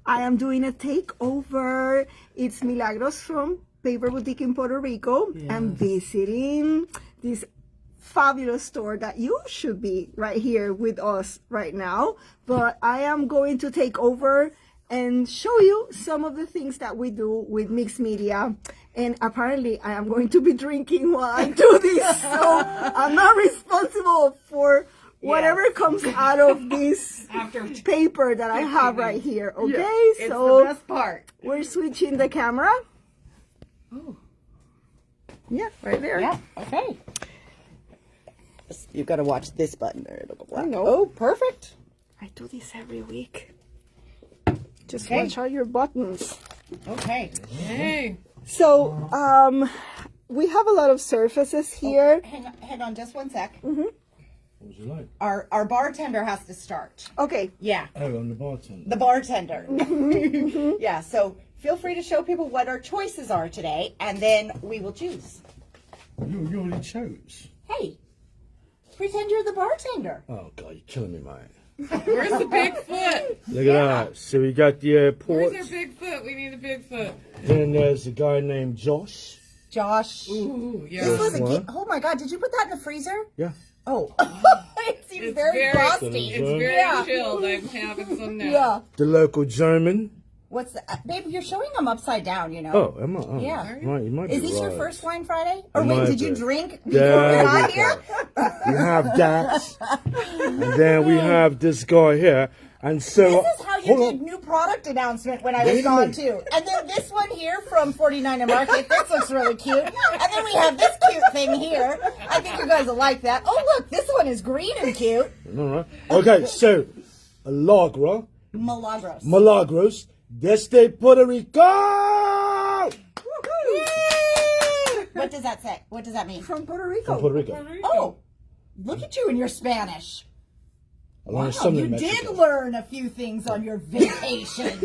I am doing a takeover. It's Milagros from Paper Boutique in Puerto Rico. Yeah. I'm visiting this fabulous store that you should be right here with us right now. But I am going to take over and show you some of the things that we do with mixed media. And apparently I am going to be drinking while I do this. So I'm not responsible for whatever comes out of this paper that I have right here. Okay, it's so the best part. we're switching the camera. Oh. Yeah, right there. Yeah, okay. You've got to watch this button there. It'll go black. I know. Oh, perfect. I do this every week. Just Okay. watch all your buttons. Okay. Hey. So, we have a lot of surfaces here. Hang on just one sec. What would you like? Our bartender has to start. Okay. Yeah. Oh, I'm the bartender. The bartender. Yeah, so feel free to show people what our choices are today, and then we will choose. You already chose. Hey, pretend you're the bartender. Oh, God, you're killing me, mate. Where's the Bigfoot? Look at that. So we got the airport. Where's our Bigfoot? We need a Bigfoot. Then there's a guy named Josh. Josh. Ooh, yeah. This was a What? oh my God, did you put that in the freezer? Yeah. Oh, it seems It's very frosty. It's very Yeah. chilled. I'm having some now. Yeah. The local German. What's that? Babe, you're showing them upside down, you know. Oh, am I? Oh, Yeah. You might be Is this your right. first Wine Friday? Or It wait, might did you be. drink before There we got we here? You have that. And then we have this guy here. And so... This is how you hold did on. new product announcement when I was Wait a gone minute. too. And then this one here from 49er Market. This looks really cute. And then we have this cute thing here. I think you guys will like that. Oh look, this one is green and cute. All right. Okay, so... Milagros. Milagros. Desde Puerto Rico! What does that say? What does that mean? From Puerto Rico. From Puerto Rico. Oh, look at you in your Spanish. I learned Wow, something you in Mexico. did learn a few things on your vacation.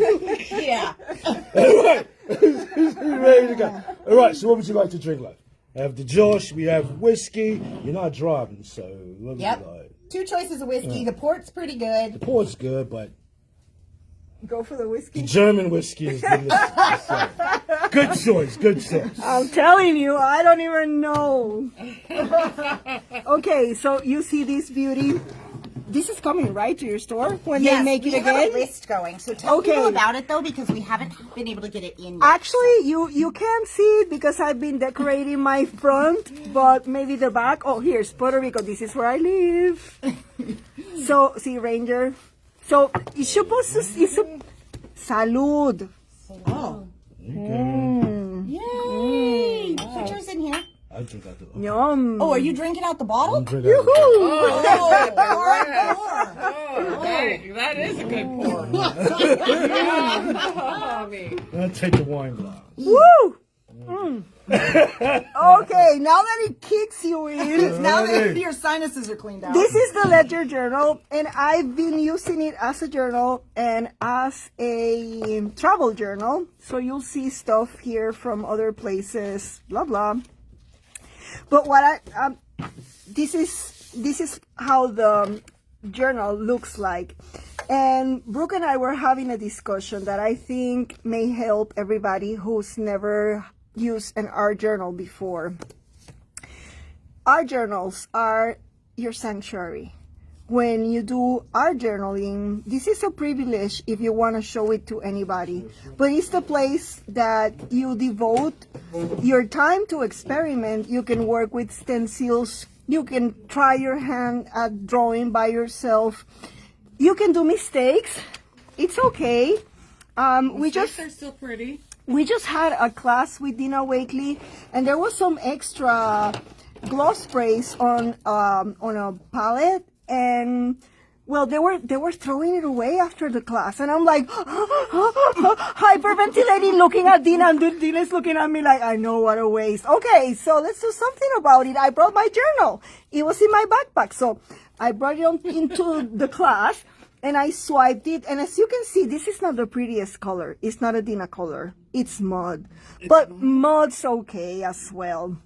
Yeah. All right. Ready to go. All right, so what would you like to drink, love? I have the Josh, we have whiskey. You're not driving, so what would Yep. you like? 2 choices of whiskey. The port's pretty good. The port's good, but Go for the the whiskey. German whiskey is delicious. So, good choice, good choice. I'm telling you, I don't even know. Okay, so you see this beauty? This is coming, right, to your store when they make it we have again? a list going. So tell Okay. people about it though, because we haven't been able to get it in yet. Actually, you can't see it because I've been decorating my front, but maybe the back. Oh, here's Puerto Rico. This is where I live. So, see, Ranger. So, it's supposed to... Salud. Oh. Okay. Yay! Put yours in here. I drink out the... Yum. Oh, are you drinking out the bottle? I'm drinking out the... Oh, yes. pour. Oh, that is a good pour. Mommy. I'll take the wine glass. Woo! Okay, now that it kicks you in, Now that your sinuses are cleaned out. this is the ledger journal, and I've been using it as a journal and as a travel journal. So you'll see stuff here from other places, blah blah. But what this is how the journal looks like. And Brooke and I were having a discussion that I think may help everybody who's never used an art journal before. Art journals are your sanctuary. When you do art journaling, this is a privilege if you want to show it to anybody. But it's the place that you devote your time to experiment. You can work with stencils. You can try your hand at drawing by yourself. You can do mistakes. It's okay. They're still pretty. We just had a class with Dina Wakely, and there was some extra gloss sprays on a palette, and well, they were throwing it away after the class, and I'm like hyperventilating, looking at Dina, and Dina's looking at me like, I know, what a waste. Okay, so let's do something about it. I brought my journal. It was in my backpack, so I brought it into the class, and I swiped it, and as you can see, this is not the prettiest color. It's not a Dina color. It's mud. But mud's okay as well.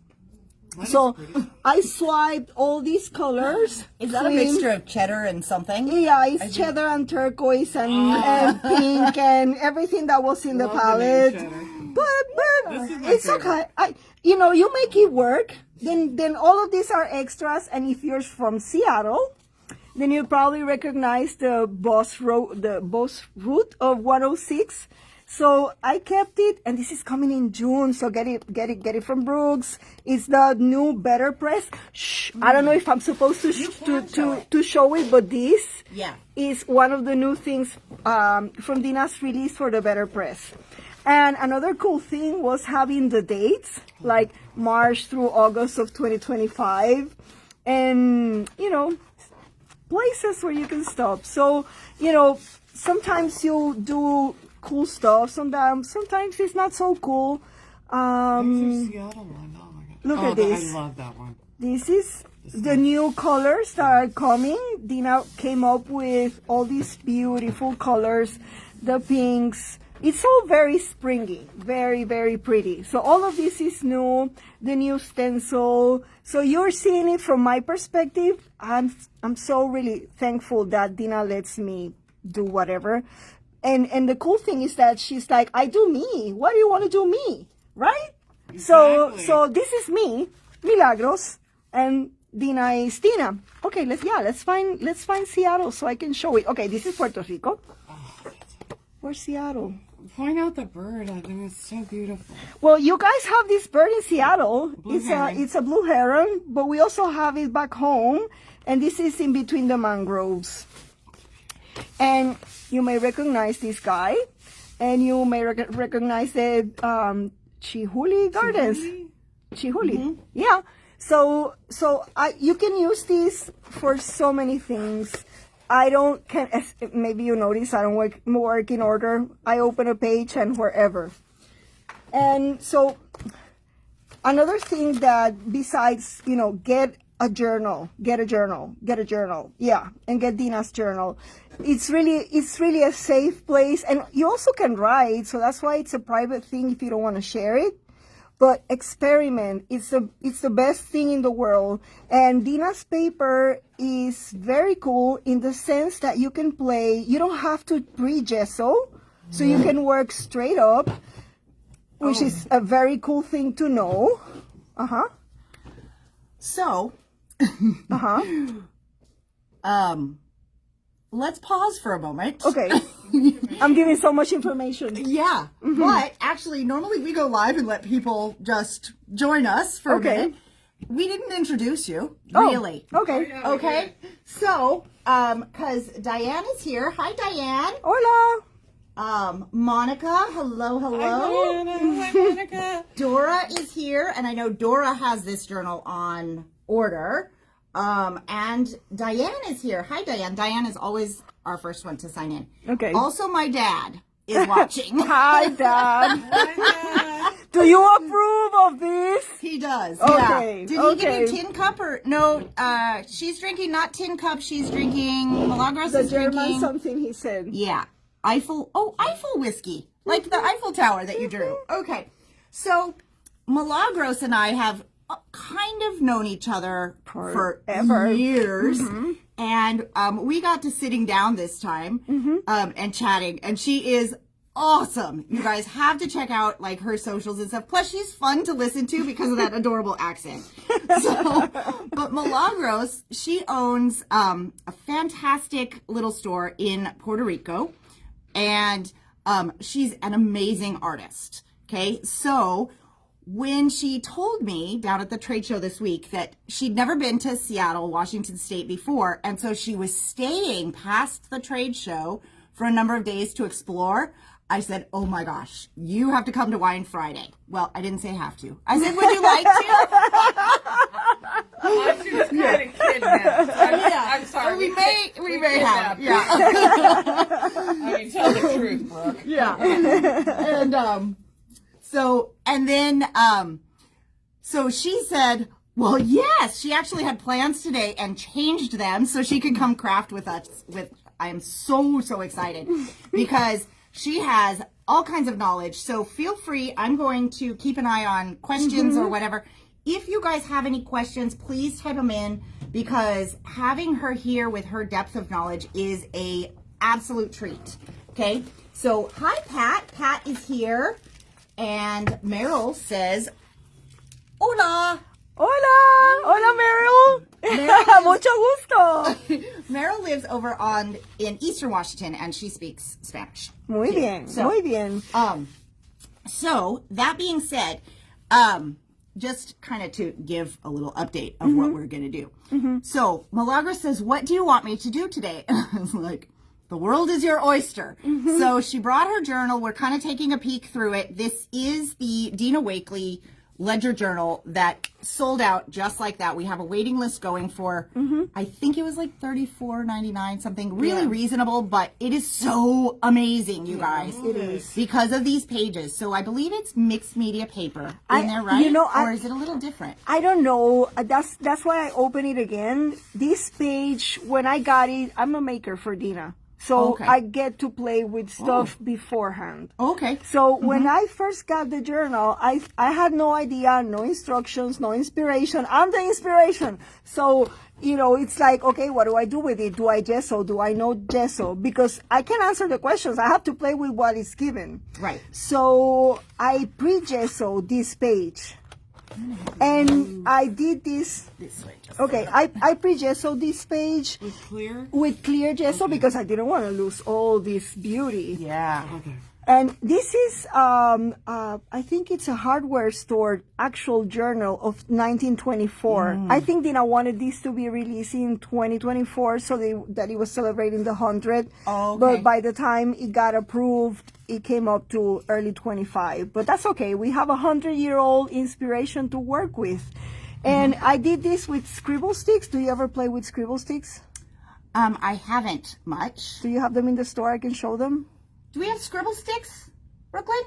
So I swiped all these colors. Is that a cream. mixture of cheddar and something? Yeah, it's cheddar and turquoise and pink and everything that was in the palette. But it's okay. You make it work. Then all of these are extras. And if you're from Seattle, then you probably recognize the boss root of 106. So I kept it, and this is coming in June. So get it from Brooks. It's the new Better Press. Shh, I don't know if I'm supposed to show it, but this is one of the new things from Dina's release for the Better Press. And another cool thing was having the dates, like March through August of 2025, and places where you can stop. So sometimes you do cool stuff. Sometimes it's not so cool. There's your Seattle one. Oh my God. Look at this. I love that one. This is the new colors that are coming. Dina came up with all these beautiful colors, the pinks. It's all very springy, very, very pretty. So all of this is new, the new stencil. So you're seeing it from my perspective. I'm so really thankful that Dina lets me do whatever. And the cool thing is that she's like, I do me. Why do you want to do me? Right? Exactly. So this is me, Milagros, and Dina is Dina. Okay, let's find Seattle so I can show it. Okay, this is Puerto Rico. Where's Seattle? Point out the bird. I think it's so beautiful. Well, you guys have this bird in Seattle. Blue heron. It's a blue heron, but we also have it back home, and this is in between the mangroves. And you may recognize this guy, and you may recognize the Chihuli Gardens. Chihuli, yeah. So you can use this for so many things. Maybe you notice I don't work in order. I open a page and wherever. And so another thing that besides, get a journal, yeah, and get Dina's journal. It's really a safe place, and you also can write, so that's why it's a private thing if you don't want to share it. But experiment. It's the best thing in the world. And Dina's paper is very cool in the sense that you can play. You don't have to pre-gesso, so you can work straight up, which is a very cool thing to know. So, let's pause for a moment. Okay. I'm giving so much information. Yeah, but actually, normally we go live and let people just join us for a minute. We didn't introduce you, really. Okay. Okay, so, because Diane is here. Hi, Diane. Hola. Monica, hello. Hi, Monica. Dora is here, and I know Dora has this journal on order. And Diane is here. Hi, Diane. Diane is always our first one to sign in. Okay. Also, my dad is watching. Hi, Dad. Do you approve of this? He does. Okay, Yeah. Did he give you tin cup or no? She's drinking not tin cup. She's drinking milagros. The is German drinking something he said. Yeah, Eiffel whiskey, like the Eiffel Tower that you drew. Okay, so Milagros and I have kind of known each other for years. And we got to sitting down this time and chatting, and she is awesome. You guys have to check out like her socials and stuff. Plus, she's fun to listen to because of that adorable accent. So, but Milagros, she owns a fantastic little store in Puerto Rico, and she's an amazing artist. Okay, so when she told me down at the trade show this week that she'd never been to Seattle, Washington State before, and so she was staying past the trade show for a number of days to explore, I said, oh my gosh, you have to come to Wine Friday. Well, I didn't say have to. I said, would you like to? She was kind of kidnapped. I'm sorry. We may have. Yeah. I mean, tell the truth, Brooke. Yeah. And so she said, well, yes, she actually had plans today and changed them so she could come craft with us. I am so excited because she has all kinds of knowledge. So feel free. I'm going to keep an eye on questions or whatever. if you guys have any questions, please type them in, because having her here with her depth of knowledge is a absolute treat. Okay, so hi Pat. Pat is here, and Meryl says, "Hola." Hola, hola, Meryl. Mucho gusto. Meryl lives over in Eastern Washington, and she speaks Spanish. Muy bien, muy bien. So that being said, just kind of to give a little update of what we're going to do. So Milagros says, "What do you want me to do today?" And I was like, the world is your oyster. So she brought her journal. We're kind of taking a peek through it. This is the Dina Wakely ledger journal that sold out just like that. We have a waiting list going for, I think it was like $34.99, something really reasonable, but it is so amazing, you guys. It is. Because of these pages. So I believe it's mixed media paper in there, right? You know, or is it a little different? I don't know. That's why I open it again. This page, when I got it, I'm a maker for Dina. So I get to play with stuff beforehand. Okay. So when I first got the journal, I had no idea, no instructions, no inspiration. I'm the inspiration. So, you know, it's like, okay, what do I do with it? Do I gesso? Do I know gesso? Because I can answer the questions. I have to play with what is given. Right. So I pre-gesso this page. And I did this way. Okay, I pre-gesso this page with clear gesso because I didn't want to lose all this beauty. Yeah. Okay. And this is, I think it's a hardware store actual journal of 1924. I think Dina wanted this to be released in 2024 so that it was celebrating the 100. Oh, okay. But by the time it got approved, it came up to early 25. But that's okay. We have 100-year-old inspiration to work with. And I did this with scribble sticks. Do you ever play with scribble sticks? I haven't much. Do you have them in the store? I can show them. Do we have scribble sticks, Brooklyn?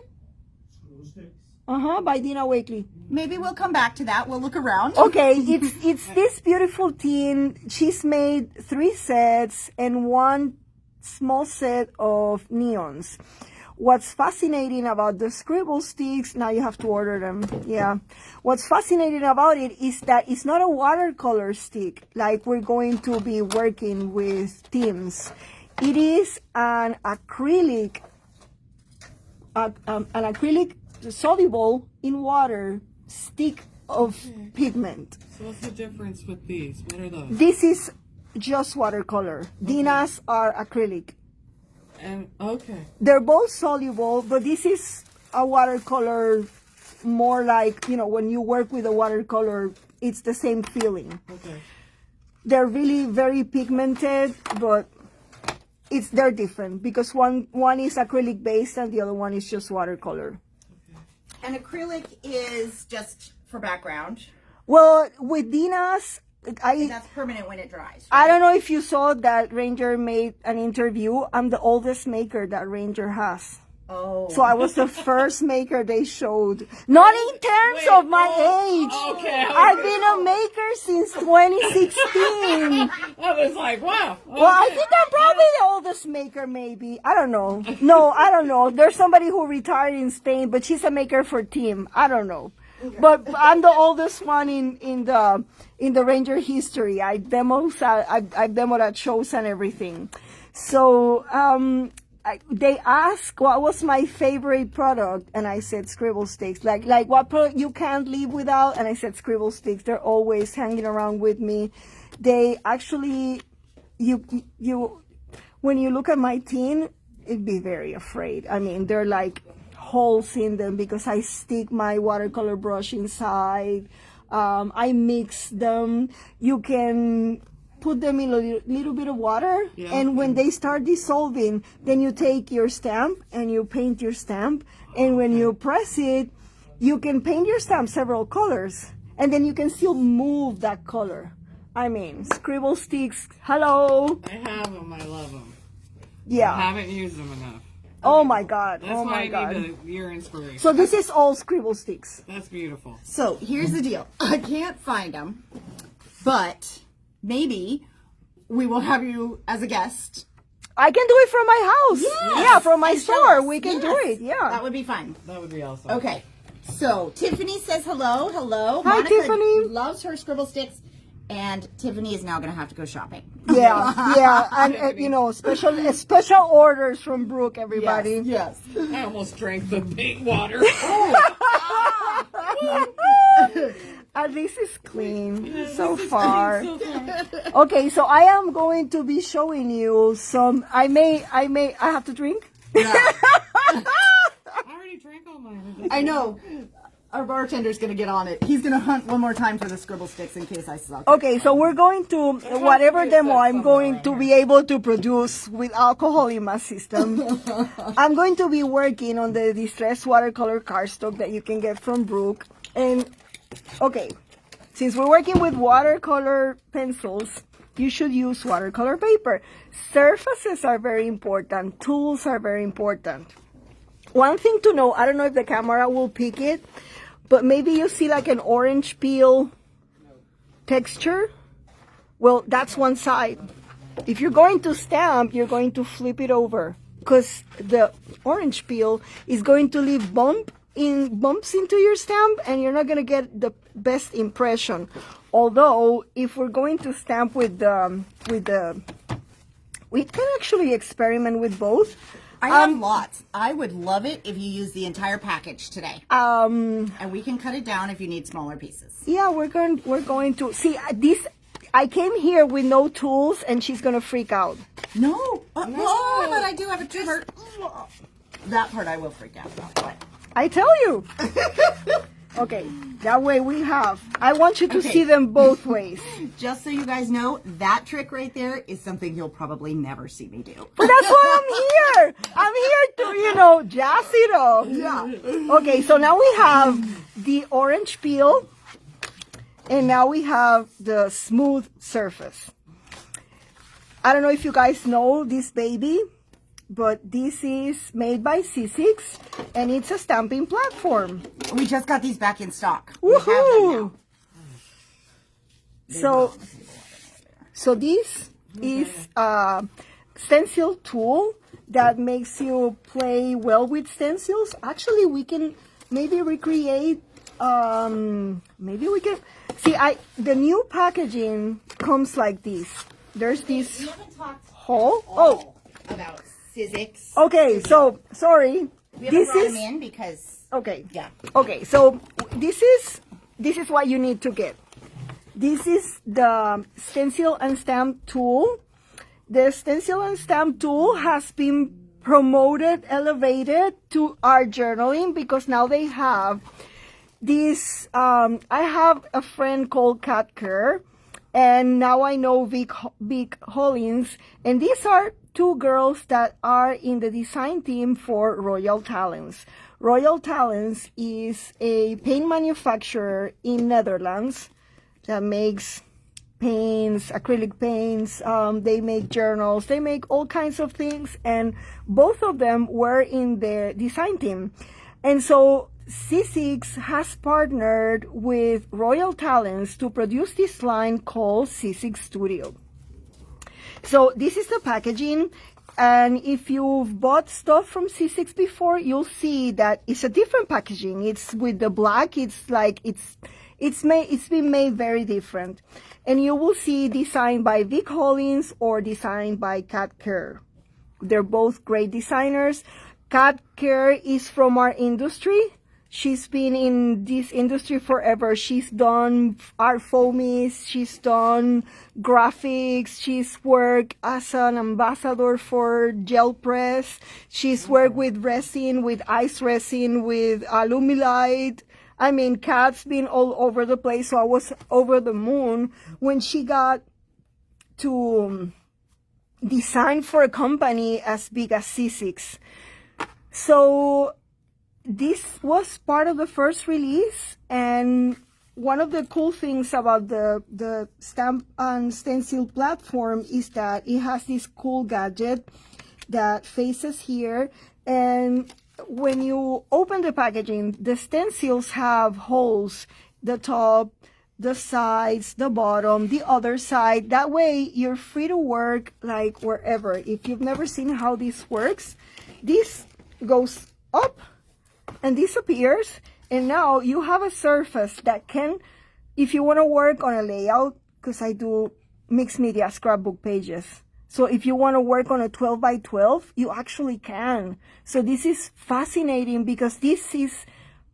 By Dina Wakely. Maybe we'll come back to that. We'll look around. Okay, it's this beautiful tin. She's made 3 sets and 1 small set of neons. What's fascinating about the scribble sticks, now you have to order them, yeah. What's fascinating about it is that it's not a watercolor stick like we're going to be working with teams. It is an acrylic soluble in water stick of pigment. So what's the difference with these? What are those? This is just watercolor. Dina's are acrylic. And okay. They're both soluble, but this is a watercolor more like, you know, when you work with a watercolor, it's the same feeling. Okay. They're really very pigmented, but they're different because one is acrylic based and the other one is just watercolor. And acrylic is just for background. Well, with Dina's, And that's permanent when it dries. I don't know if you saw that Ranger made an interview. I'm the oldest maker that Ranger has. Oh. So I was the first maker they showed. Not in terms of my age. Okay. I've been a maker since 2016. I was like, wow. Okay. Well, I think I'm probably the oldest maker, maybe. I don't know. No, I don't know. There's somebody who retired in Spain, but she's a maker for team. I don't know. But I'm the oldest one in the Ranger history. I demoed at shows and everything. So they asked what was my favorite product, and I said scribble sticks. Like what product you can't live without, and I said scribble sticks. They're always hanging around with me. They actually, you when you look at my tin, it'd be very afraid. I mean, they're like holes in them because I stick my watercolor brush inside. I mix them. You can put them in a little bit of water, and when they start dissolving, then you take your stamp and you paint your stamp, and when you press it, you can paint your stamp several colors, and then you can still move that color. I mean, scribble sticks, hello. I have them. I love them. Yeah. I haven't used them enough. Oh my God. That's Oh why my I God. need your inspiration. So this is all scribble sticks. That's beautiful. So here's the deal. I can't find them, but maybe we will have you as a guest. I can do it from my house. Yes. Yeah, from my And show store. us. We can Yes. do it. Yeah. That would be fun. That would be awesome. Okay. So Tiffany says hello. Hello. Hi, Monica Tiffany. loves her scribble sticks, and Tiffany is now going to have to go shopping. Yeah, and you know, special orders from Brooke, everybody. Yes. I almost drank the paint water. At least it's clean so far. Okay, so I am going to be showing you some. I have to drink. I already drank all mine. I know. Our bartender's going to get on it. He's going to hunt one more time for the scribble sticks in case I suck. Okay, so we're going to, whatever demo I'm going to be able to produce with alcohol in my system, I'm going to be working on the distressed watercolor cardstock that you can get from Brooke. And, okay, since we're working with watercolor pencils, you should use watercolor paper. Surfaces are very important. Tools are very important. One thing to know, I don't know if the camera will pick it, but maybe you see like an orange peel texture. Well, that's one side. If you're going to stamp, you're going to flip it over because the orange peel is going to leave bumps into your stamp and you're not going to get the best impression. Although, if we're going to stamp we can actually experiment with both. I have lots. I would love it if you use the entire package today. And we can cut it down if you need smaller pieces. Yeah, we're going to see this. I came here with no tools, and she's gonna freak out. No. Oh, but I do have a trimmer. That part I will freak out about. But I tell you. Okay, that way I want you to Okay. see them both ways. just so you guys know, that trick right there is something you'll probably never see me do. But that's why I'm here. I'm here to, jazz it up. Yeah. Okay, so now we have the orange peel, and now we have the smooth surface. I don't know if you guys know this baby, but this is made by Sizzix, and it's a stamping platform. We just got these back in stock. We have them now. So this is a stencil tool that makes you play well with stencils. Actually, we can maybe recreate, maybe we can, see, the new packaging comes like this. There's this We haven't talked hole. about Sizzix. Okay, so, sorry. We haven't brought them in because, Okay. yeah. Okay, so this is what you need to get. This is the stencil and stamp tool. The stencil and stamp tool has been promoted, elevated to art journaling because now they have this. I have a friend called Kat Kerr, and now I know Vic Hollins, and these are two girls that are in the design team for Royal Talents. Royal Talents is a paint manufacturer in Netherlands that makes paints, acrylic paints, they make journals, they make all kinds of things, and both of them were in the design team. And so Sizzix has partnered with Royal Talents to produce this line called Sizzix Studio. So this is the packaging, and if you've bought stuff from Sizzix before, you'll see that it's a different packaging. It's with the black, it's like it's been made very different. And you will see designed by Vic Hollins or designed by Kat Kerr. They're both great designers. Kat Kerr is from our industry. She's been in this industry forever. She's done art foamies, she's done graphics, she's worked as an ambassador for gel press, she's worked with resin, with ice resin, with Alumilite. I mean, Kat's been all over the place, so I was over the moon when she got to design for a company as big as Sizzix. So this was part of the first release, and one of the cool things about the stamp and stencil platform is that it has this cool gadget that faces here, and when you open the packaging, the stencils have holes, the top, the sides, the bottom, the other side. That way you're free to work like wherever. If you've never seen how this works, this goes up and disappears, And now you have a surface that can, if you want to work on a layout, because I do mixed media scrapbook pages. So if you want to work on a 12 by 12, you actually can. So this is fascinating because this is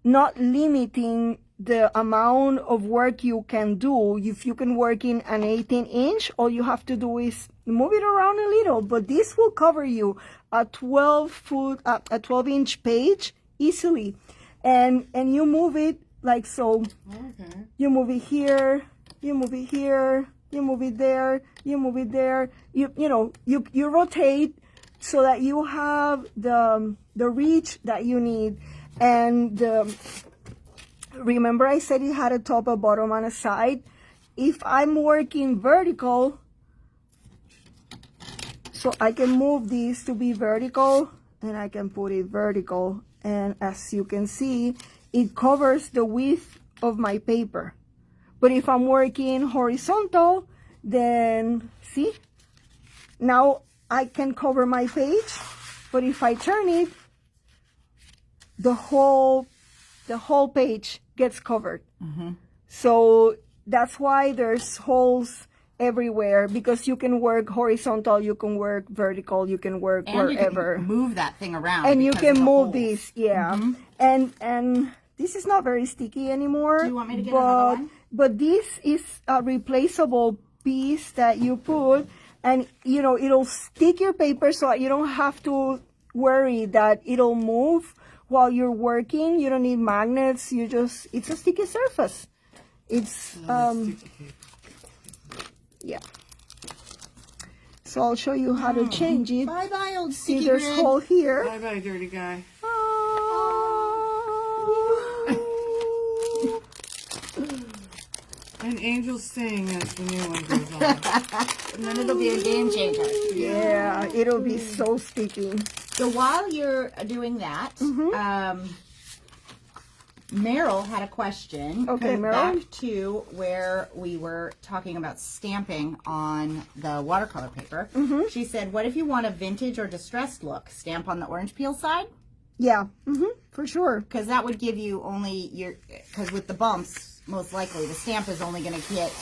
not limiting the amount of work you can do. If you can work in an 18-inch, all you have to do is move it around a little. But this will cover you a 12-inch page easily. And you move it like so. Okay. You move it here, you move it here, you move it there, you move it there. You rotate so that you have the reach that you need. And remember I said it had a top, a bottom, and a side. If I'm working vertical, so I can move this to be vertical, and I can put it vertical. And as you can see, it covers the width of my paper. But if I'm working horizontal, then see, now I can cover my page. But if I turn it, the whole page gets covered. So that's why there's holes everywhere, because you can work horizontal, you can work vertical, you can work And wherever. you can move that thing around. And you because can of the move holes. this, yeah. And this is not very sticky anymore. Do you want me to get another one? But this is a replaceable piece that you put, and it'll stick your paper, so you don't have to worry that it'll move while you're working. You don't need magnets. It's a sticky surface. It's yeah. So I'll show you how to change it. Bye bye, old See, sticky there's grid. hole here. Bye bye, dirty guy. And Angel's sing as the new one goes on. And then it'll be a game changer. Yeah, it'll be so sticky. So while you're doing that, Meryl had a question. Okay, Going Meryl. Back to where we were talking about stamping on the watercolor paper. She said, what if you want a vintage or distressed look? Stamp on the orange peel side? Yeah, for sure. Because that would give you only because with the bumps, most likely the stamp is only going to get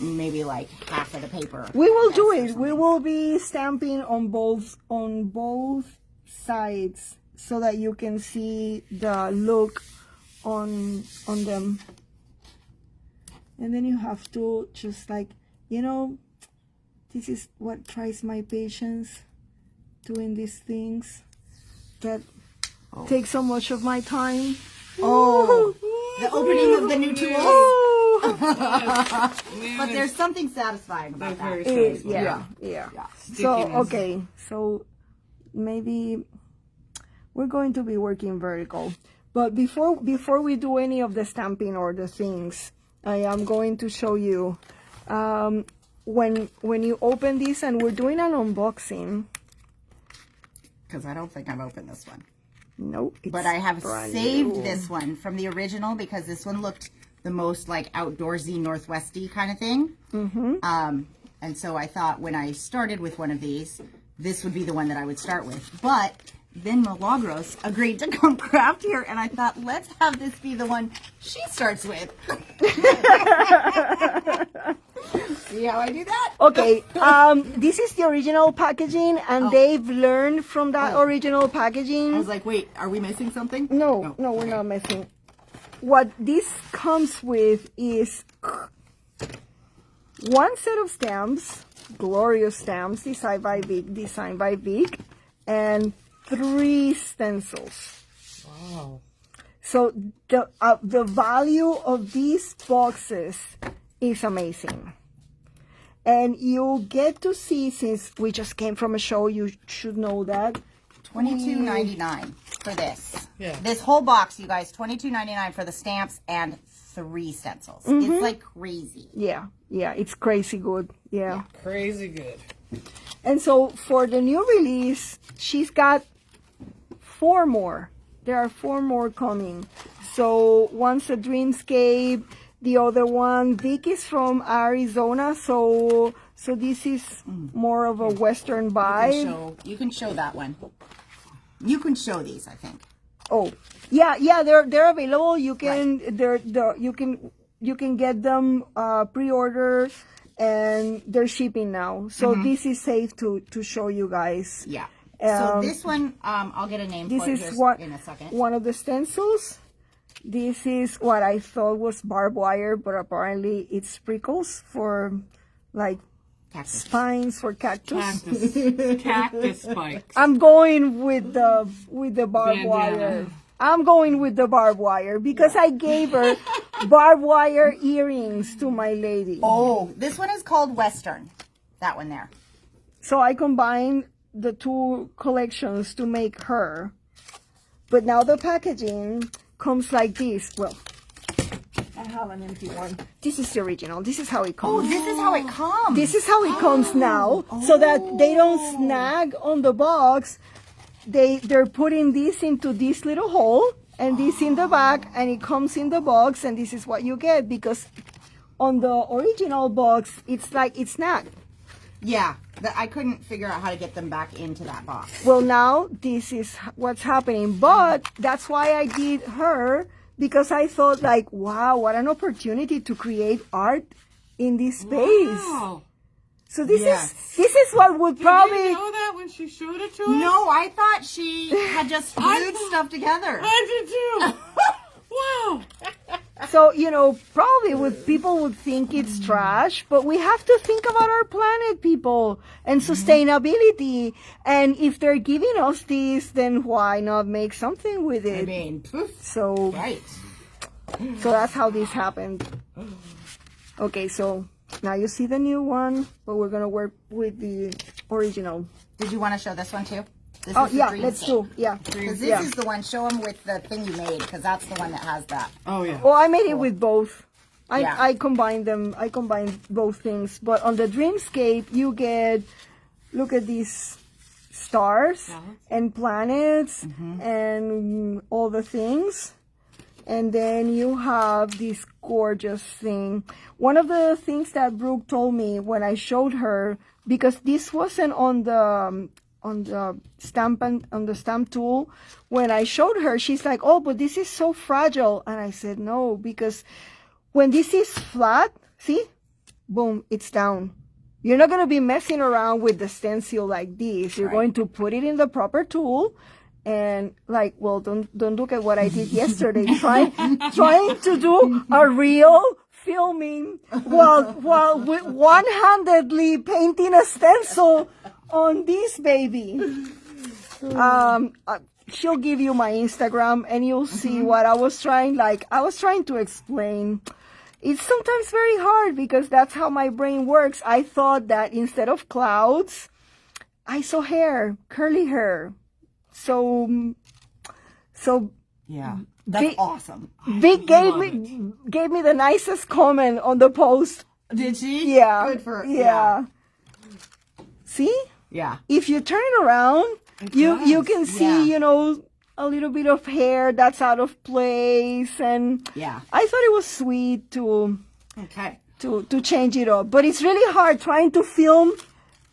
maybe like half of the paper. We will do it. We will be stamping on both sides so that you can see the look on them. And then you have to just this is what tries my patience, doing these things that take so much of my time. Oh, the opening of the new tools. Oh. But there's something satisfying about that. Very Yeah. So, okay. So maybe we're going to be working vertical. But before we do any of the stamping or the things, I am going to show you when you open this, and we're doing an unboxing. Because I don't think I've opened this one. Nope. But I have brand saved new. this one from the original because this one looked the most like outdoorsy, northwesty kind of thing. And so I thought when I started with one of these, this would be the one that I would start with. But then Milagros agreed to come craft here, and I thought, let's have this be the one she starts with. See how I do that? Okay, this is the original packaging, and they've learned from that original packaging. I was like, wait, are we missing something? No, we're not missing. What this comes with is one set of stamps, glorious stamps, designed by Vic, and 3 stencils. Wow. So the value of these boxes is amazing. And you'll get to see, since we just came from a show, you should know that. $22.99 for this. Yeah. This whole box, you guys, $22.99 for the stamps and 3 stencils. It's like crazy. Yeah, it's crazy good. Yeah. Crazy good. And so for the new release, she's got 4 more. There are 4 more coming. So one's a Dreamscape. The other one, Vic is from Arizona, so this is more of a Western vibe. You can show that one. You can show these, I think. Oh, yeah, they're available. You can you can get them pre-order, and they're shipping now. So this is safe to show you guys. Yeah. So this one, I'll get a name for it This is in a second. one of the stencils. This is what I thought was barbed wire, but apparently it's prickles for like Cactus. spines for cactus. Cactus spikes. I'm going with the barbed Bandana. wire. I'm going with the barbed wire because I gave her barbed wire earrings to my lady. Oh, this one is called Western. That one there. So I combined the two collections to make her. But now the packaging comes like this. Well, I have an empty one. This is the original. This is how it Oh, comes. this is how it comes. This is how it comes now, so that they don't snag on the box. They're putting this into this little hole and this in the back, and it comes in the box, and this is what you get, because on the original box it's like it's snagged. Yeah, I couldn't figure out how to get them back into that box. Well, now this is what's happening, but that's why I did her, because I thought like, wow, what an opportunity to create art in this space. Wow. So this Yes. is what would Did probably. you know that when she showed it to us? No, I thought she had just glued stuff together. I did too. Wow. So, probably people would think it's trash, but we have to think about our planet, people, and sustainability. And if they're giving us this, then why not make something with it? I mean, poof. So Right. that's how this happened. Okay, so now you see the new one, but we're going to work with the original. Did you want to show this one too? This Oh, is the yeah, green let's stain. do. Yeah. Because this Yeah. is the one, show them with the thing you made, because that's the one that has that. Oh, yeah. Well, I made it with both. Yeah. I combined them. I combined both things. But on the Dreamscape, you get, look at these stars and planets and all the things. And then you have this gorgeous thing. One of the things that Brooke told me when I showed her, because this wasn't on the stamp tool, when I showed her, she's like, oh, but this is so fragile. And I said, no, because when this is flat, see, boom, it's down. You're not going to be messing around with the stencil like this. You're going to put it in the proper tool. And like, well, don't look at what I did yesterday, trying to do a real filming while one-handedly painting a stencil on this baby. She'll give you my Instagram and you'll see what I was trying to explain. It's sometimes very hard because that's how my brain works. I thought that instead of clouds, I saw hair, curly hair. So Yeah. That's awesome. Vic gave me the nicest comment on the post. Did she? Yeah. Good for yeah. See? Yeah. If you turn it around, you can see, a little bit of hair that's out of place, and Yeah. I thought it was sweet to Okay. change it up. But it's really hard trying to film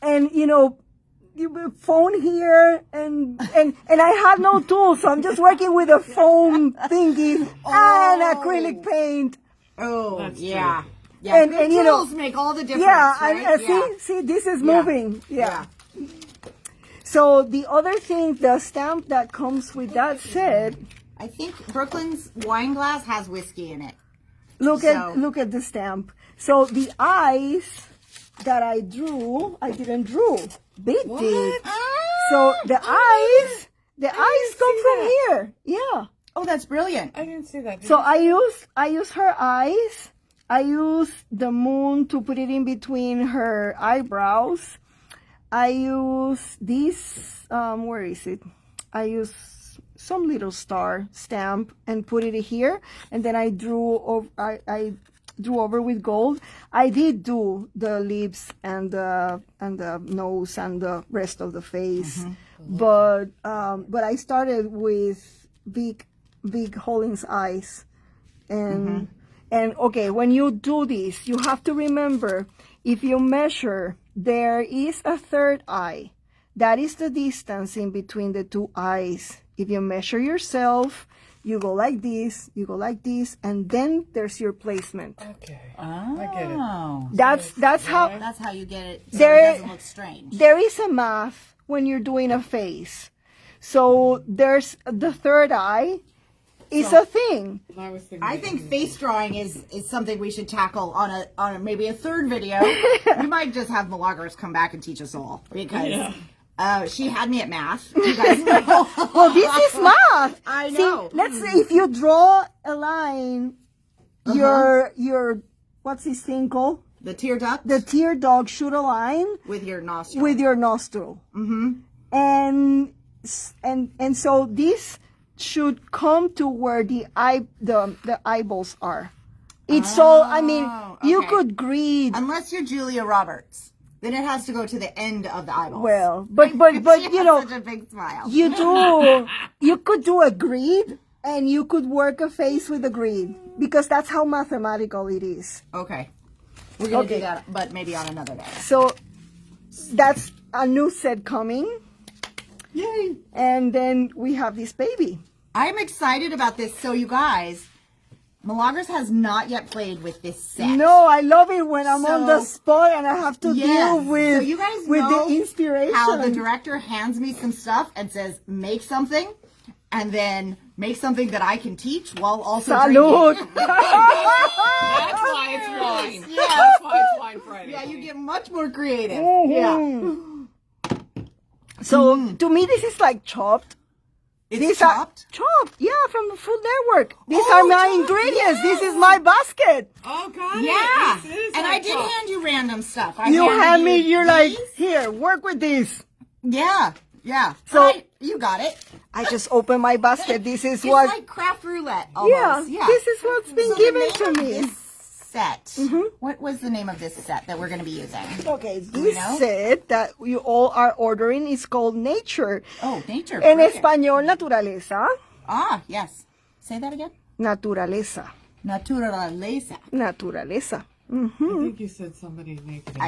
and you phone here and I had no tools, so I'm just working with a foam thingy and acrylic paint. Oh, That's yeah. true. Yeah. And- Good and, tools make all the difference. Yeah, right? and see, this is moving. Yeah. So the other thing, the stamp that comes with that set, I think Brooklyn's wine glass has whiskey in it. look So- at the stamp. So the eyes that I didn't draw. They did. So the eyes come from here. Yeah. Oh, that's brilliant. I didn't see that. So I use her eyes. I use the moon to put it in between her eyebrows. I use this, where is it? I use some little star stamp and put it here. And then I drew over with gold. I did do the lips and the nose and the rest of the face. But I started with Vic Hollins' eyes. And okay, when you do this, you have to remember, if you measure, there is a third eye. That is the distance in between the two eyes. If you measure yourself, you go like this, you go like this, and then there's your placement. Okay. Oh. I get it. That's how That's how you get it so There- it doesn't look strange. there is a math when you're doing a face. So there's the third eye is a thing. I was thinking. I think face drawing is something we should tackle on a maybe a third video. We might just have Milagros come back and teach us all because she had me at math. You guys know. Well, this is math. I know. See, let's say if you draw a line, your what's this thing called? The tear duct The tear duct should align with your nostril. with your nostril. And so this should come to where the eyeballs are. It's all, I mean, you okay. could greed. Unless you're Julia Roberts, then it has to go to the end of the eyeball. Well, but She you has know, such a big smile. you could do a grid and you could work a face with a grid because that's how mathematical it is. Okay, we're gonna Okay. do that, but maybe on another day. So that's a new set coming. Yay! And then we have this baby. I'm excited about this. So you guys, Milagros has not yet played with this set. No, I love it when I'm on the So- spot and I have to deal with, so you guys with know the inspiration. how the director hands me some stuff and says, make something, and then make something that I can teach while also Salud. drinking. That's why it's wine. Yeah. That's why it's wine Friday. Yeah, you get much more creative. Mm-hmm. Yeah. So to me, this is like chopped. It's These chopped. are chopped. Yeah, from the Food Network. These Oh, are my chopped, ingredients. yes. This is my basket. Oh, got it. Yeah. This is And like I did chopped. hand you random stuff. I You handed hand me, you you're like, these. here, work with this. Yeah. Yeah. So- you got it. I just open my basket. This is It's what, like craft roulette yeah, almost. Yeah. this is what's been So the given name to of me. This set. What was the name of this set that we're going to be using? Okay, we this know? set that you all are ordering is called Nature. Oh, nature. En brilliant. español, naturaleza. Ah, yes. Say that again. Naturaleza. Naturaleza. Naturaleza. I think you said somebody naked. I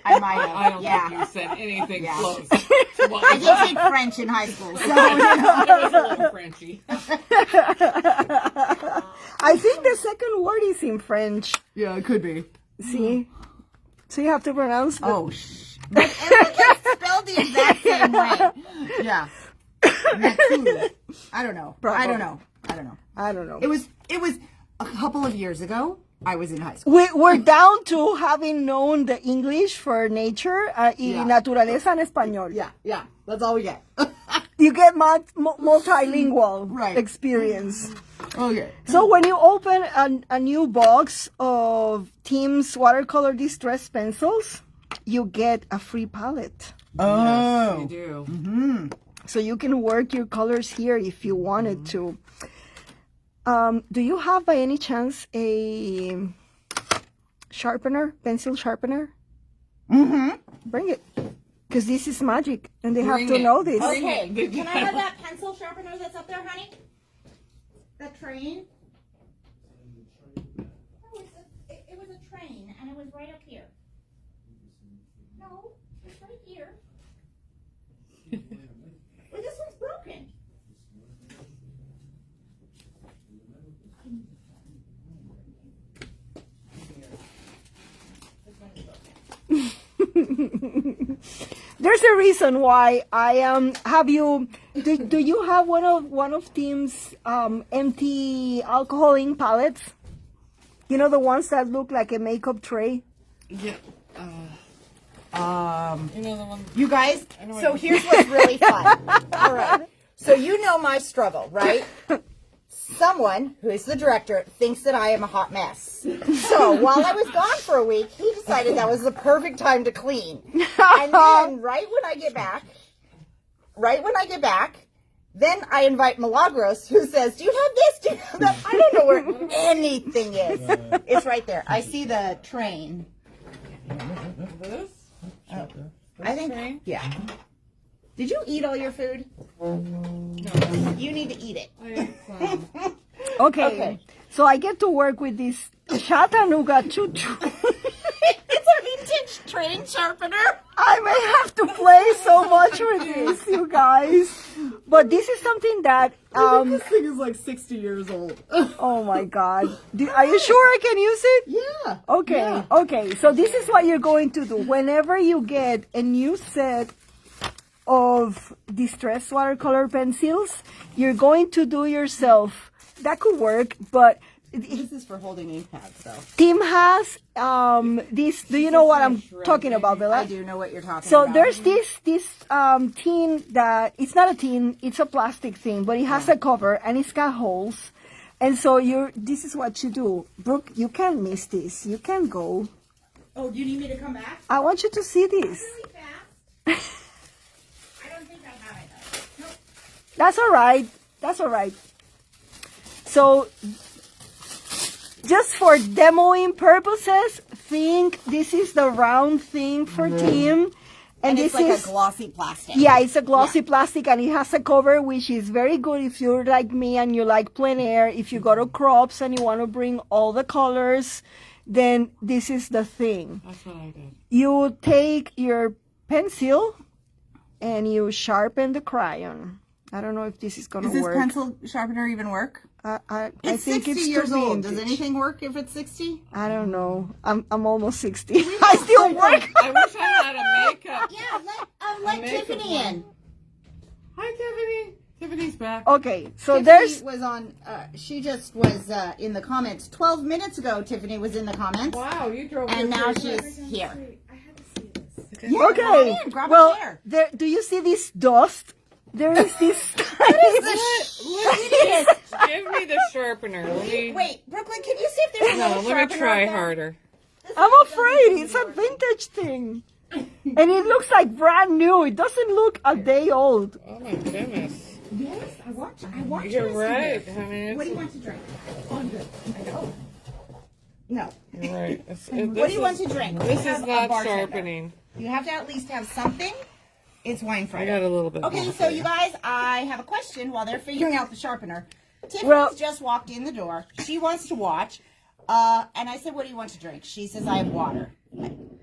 I might have. I don't yeah. think you said anything Yeah. close. I did take French in high school, so It was a little Frenchy. I think the second word is in French. yeah, it could be. See? So you have to pronounce the... Oh, but everyone gets spelled the exact same way. Yeah. Nature. I don't know. I don't know. I don't know. It was a couple of years ago. I was in high school. We're down to having known the English for nature y Yeah. naturaleza en español. Yeah. That's all we get. You get multilingual Right. experience. Okay. So when you open a new box of Team's watercolor distress pencils, you get a free palette. Oh. You do. So you can work your colors here if you wanted to. Do you have by any chance a sharpener, pencil sharpener? Bring it. Because this is magic and they have Bring to it. know this. Bring Okay. it. Can I have that pencil sharpener that's up there, honey? That train? No, it was a train, and it was right up here. No, it's right here. Well, this one's broken. There's a reason why I have you. Do you have one of Team's empty alcohol ink palettes? You know the ones that look like a makeup tray. Yeah. You know the one. You guys, know so what here's what's really fun. All right. So you know my struggle, right? Someone who is the director thinks that I am a hot mess. So while I was gone for a week, he decided that was the perfect time to clean. And then right when I get back, then I invite Milagros, who says, "Do you have this? Do you have that?" I don't know where anything is. It's right there. I see the train. This? I think, train? yeah. Did you eat all your food? You need to eat it. I ate some. Okay. So I get to work with this Chattanooga choo choo. It's a vintage train sharpener. I may have to play so much with this, you guys. But this is something that this thing is like 60 years old. oh my God. Are you sure I can use it? Yeah. Okay, Yeah. okay. So this is what you're going to do. Whenever you get a new set of distressed watercolor pencils, you're going to do yourself. That could work, but This is for holding ink pads, though. Tim has this. Do you know what I'm talking about, Bella? I do know what you're talking So about. there's this tin that it's not a tin, it's a plastic thing, but it has a cover and it's got holes. And so this is what you do. Brooke, you can't miss this. You can go. Oh, do you need me to come back? I want you to see this. Really fast? I don't think I have it. Nope. That's all right. That's all right. So just for demoing purposes, think this is the round thing for Tim. And this it's like is a glossy plastic. yeah, it's a glossy plastic and it has a cover which is very good if you're like me and you like plein air. If you go to crops and you want to bring all the colors, then this is the thing. That's what I did. You take your pencil and you sharpen the crayon. I don't know if this is going Does to this work. pencil sharpener even work? I It's think 60 it's years too old. Does vintage. anything work if it's 60? I don't know. I'm almost 60. I still work. I wish I had a makeup. Yeah, let makeup Tiffany one. in. Hi, Tiffany. Tiffany's back. Okay, so Tiffany there's was on. She just was in the comments 12 minutes ago. Tiffany was in the comments, Wow, you drove and here now pretty quick. she's here. Okay. Yeah, okay. come on in, grab a Well, chair. there. Do you see this dust? There is this. Give me the sharpener. Let me, Wait, Brooklyn, can you see if there's a no, little let me sharpener try up there? harder. I'm afraid it's a vintage thing, and it looks like brand new. It doesn't look a day old. Oh my goodness. Yes, I want you You're to see right. this. I mean, What do you it's, want to drink? Oh, I'm good. I know. No. you're right. What do you want to drink? We This have is a not bartender. sharpening. You have to at least have something. It's wine I Friday. got a little bit. Okay, more so for you guys, I have a question while they're figuring out the sharpener. Tiffany's Well- just walked in the door. She wants to watch. And I said, what do you want to drink? She says, I have water.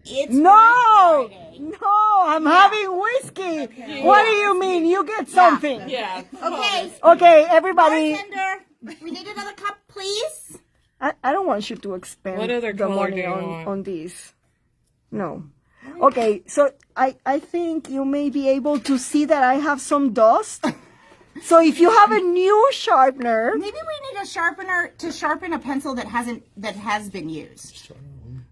It's No, Wine Friday. no, I'm having whiskey. What do you mean? You get something. Yeah. Okay, Okay, everybody. bartender, we need another cup, please. I don't want you to expend What other the color money do you want? on this. No. Okay, so I think you may be able to see that I have some dust. So if you have a new sharpener, Maybe we need a sharpener to sharpen a pencil that has been used.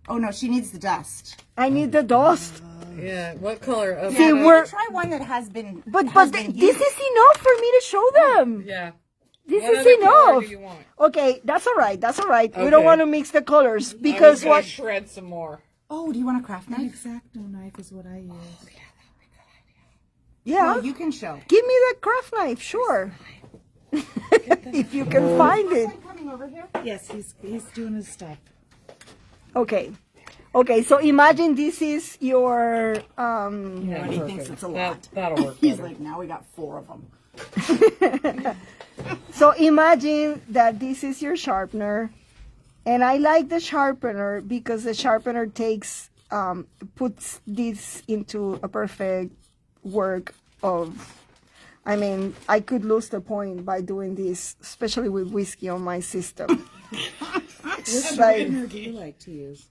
Oh no, she needs the dust. I need the dust. Yeah. What color? Okay. See, Maybe we're try one that has been. but has this been is used. enough for me to show them. Yeah. This What is other color enough. do you want? Okay, that's all right. That's all right. We don't Okay. want to mix the colors I was because gonna what? shred some more. Oh, do you want a craft knife? X-Acto knife is what I use. Yeah, Well, you can show. give me the craft knife, sure. If you can find it. Coming over here. Yes, he's doing his stuff. Okay. Okay, so imagine this is your Yeah, He perfect. thinks it's a lot. That'll work. He's better. like, now we got 4 of them. so imagine that this is your sharpener. And I like the sharpener because the sharpener takes puts this into a perfect work of I mean, I could lose the point by doing this, especially with whiskey on my system. It's like, Do you like to use?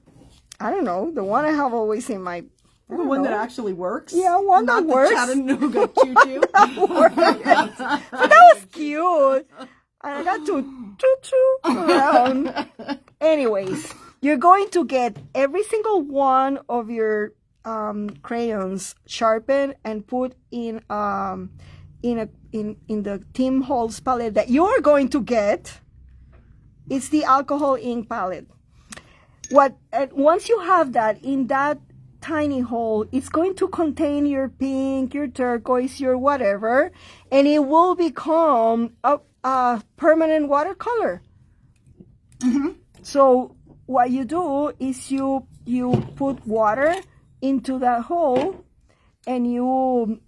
I don't know, the one I have always in my The one that actually works? Yeah, one that Not works. the Chattanooga choo-choo. But that was cute. And I got to choo-choo around. Anyways, you're going to get every single one of your crayons sharpened and put in the Tim Holtz palette that you are going to get. It's the alcohol ink palette. Once you have that in that tiny hole, it's going to contain your pink, your turquoise, your whatever, and it will become a permanent watercolor. Mm-hmm. So what you do is you put water into that hole, and you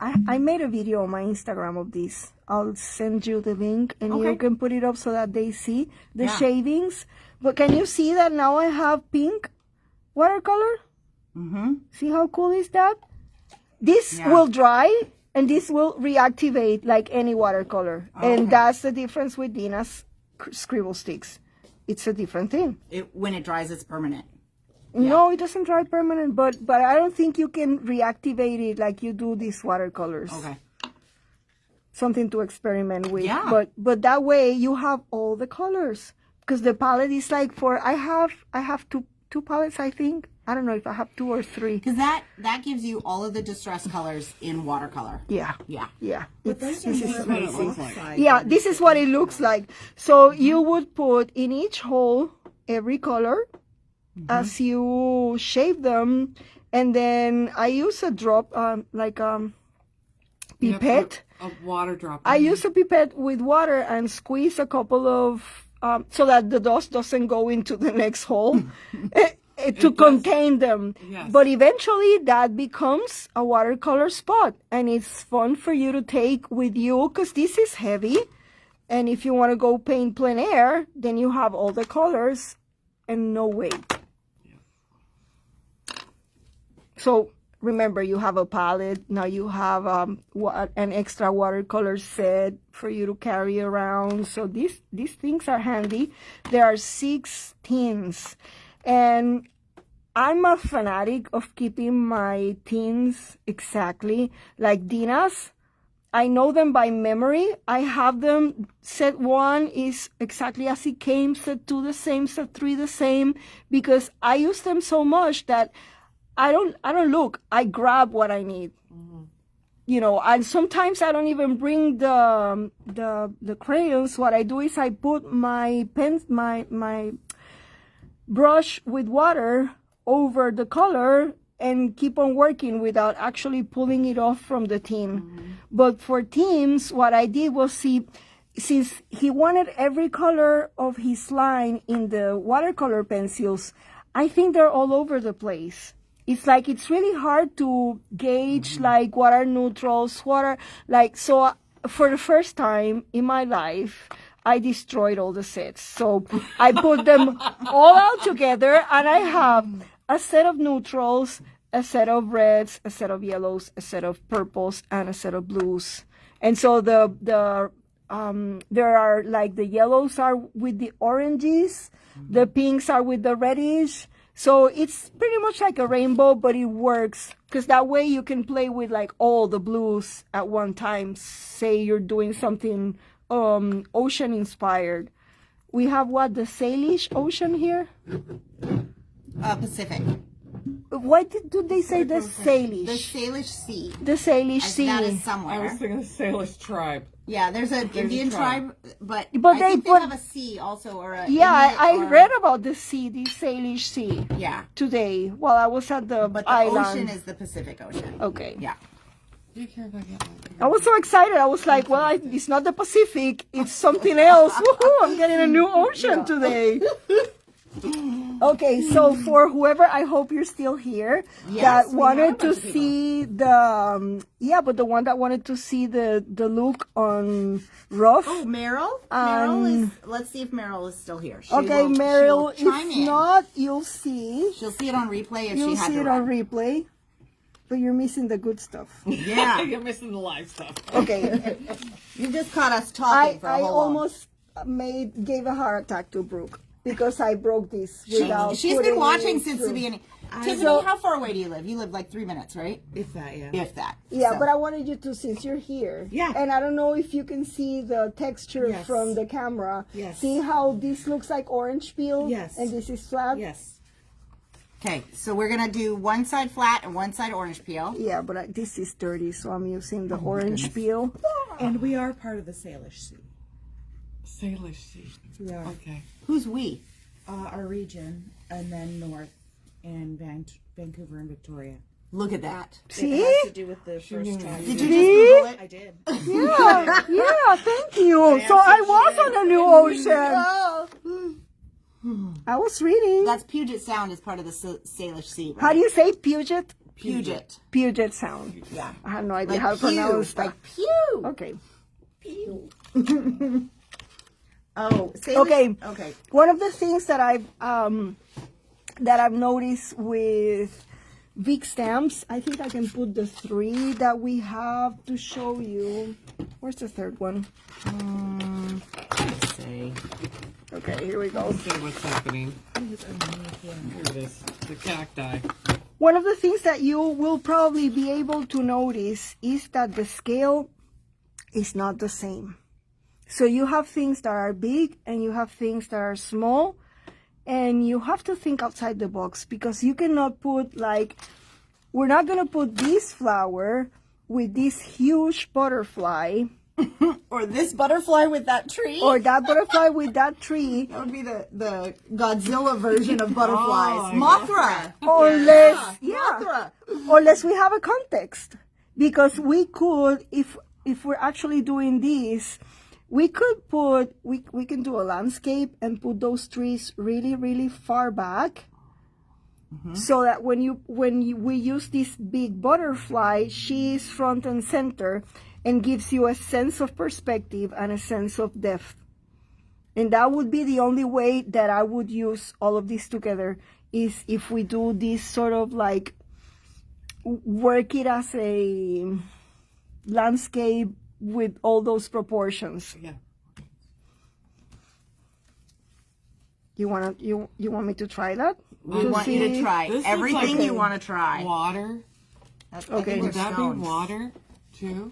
I made a video on my Instagram of this. I'll send you the link, and you Okay. can put it up so that they see the Yeah. shavings. But can you see that now I have pink watercolor? Mm-hmm. See how cool is that? This Yeah. will dry, And this will reactivate like any watercolor. And that's the difference with Dina's scribble sticks. It's a different thing. When it dries, it's permanent. No, it doesn't dry permanent, but I don't think you can reactivate it like you do these watercolors. Okay. Something to experiment with. Yeah. But that way you have all the colors. Because the palette is like I have two palettes, I think. I don't know if I have 2 or 3. Because that gives you all of the distress colors in watercolor. Yeah. Yeah. Yeah. But those are more what it looks like. Yeah, this is what it looks like. So you would put in each hole every color as you shape them, and then I use a drop, pipette. A water drop. I use a pipette with water and squeeze a couple of, so that the dust doesn't go into the next hole. To contain them. Yes. But eventually that becomes a watercolor spot, and it's fun for you to take with you because this is heavy, and if you want to go paint plein air, then you have all the colors and no weight. So remember, you have a palette, now you have an extra watercolor set for you to carry around. So these things are handy. There are 6 tins. And I'm a fanatic of keeping my tins exactly like Dina's. I know them by memory. I have them, set 1 is exactly as it came, set 2 the same, set 3 the same, because I use them so much that I don't look. I grab what I need. You know, and sometimes I don't even bring the crayons. What I do is I put my pens, my brush with water over the color and keep on working without actually pulling it off from the tin. But for Tim's, what I did was since he wanted every color of his line in the watercolor pencils, I think they're all over the place. It's like, it's really hard to gauge like what are neutrals, what are like, so for the first time in my life, I destroyed all the sets. So I put them all out together, and I have a set of neutrals, a set of reds, a set of yellows, a set of purples, and a set of blues. And so there are like the yellows are with the oranges, the pinks are with the reddish. So it's pretty much like a rainbow, but it works because that way you can play with like all the blues at one time. Say you're doing something ocean inspired. We have the Salish Ocean here? Pacific. Why do they say the Salish? The Salish Sea. The Salish Sea. That is I somewhere. was thinking the Salish tribe. Yeah, there's an Indian tribe, but But I they think they put- have a sea also, or a Yeah, inlet I or- read about the sea, the Salish Sea, Yeah, today while I was at the but the island. ocean is the Pacific Ocean. Okay. Yeah. Do you care if I get one? I was so excited. I was like, well, it's not the Pacific. It's something else. Woohoo, I'm getting a new ocean today. Okay, so for whoever, I hope you're still here, Yes, that we wanted have a to bunch of people. see but the one that wanted to see the look on rough. Oh, Meryl? Meryl is, let's see if Meryl is still here. She Okay, will- Meryl, she will chime if in. not, you'll see. She'll see it on replay if You'll she had see to it on run. replay. But you're missing the good stuff. Yeah, You're missing the live stuff. Okay. you just caught us talking for a I whole long. almost gave a heart attack to Brooke because I broke this without She's putting been watching it since through. the beginning. Tiffany, So- how far away do you live? You live like 3 minutes, right? If that, yeah. If that. Yeah, So- but I wanted you to, since you're here. Yeah. And I don't know if you can see the texture Yes. from the camera. Yes. See how this looks like orange peel? Yes. And this is flat? Yes. Okay, so we're gonna do one side flat and one side orange peel. Yeah, but this is dirty, so I'm using the orange peel. And we are part of the Salish Sea. Salish sea. We are. Okay. Who's we? Our region, and then north in Vancouver and Victoria. Look at that. See? It has to do with the first tribe. Did you just Google it? I did. Yeah, thank you. So I was on a new ocean. I was reading. That's Puget Sound is part of the Salish Sea. Right? How do you say Puget? Puget? Puget Sound. Yeah. I have no idea Like how to pew. pronounce that. Like pew. Okay. Oh, Salish. Okay. Okay. One of the things that I've noticed with Vic stamps. I think I can put the 3 that we have to show you. Where's the third one? Let's see. Okay, here we go. Let's see what's happening. Here it is. The cacti. One of the things that you will probably be able to notice is that the scale is not the same. So you have things that are big and you have things that are small, and you have to think outside the box, because you cannot put, like, we're not going to put this flower with this huge butterfly Or this butterfly with that tree. or that butterfly with that tree, That would be the Godzilla version of butterflies. Mothra. unless Mothra. unless we have a context. Because we could, if we're actually doing this, we could put, we can do a landscape and put those trees really, really far back, so that when we use this big butterfly, she is front and center and gives you a sense of perspective and a sense of depth. And that would be the only way that I would use all of this together, is if we do this sort of like work it as a landscape with all those proportions. Yeah. You want me to try that? We want you to try This looks everything like you want to try. Water. Okay. Would that be stones. water too?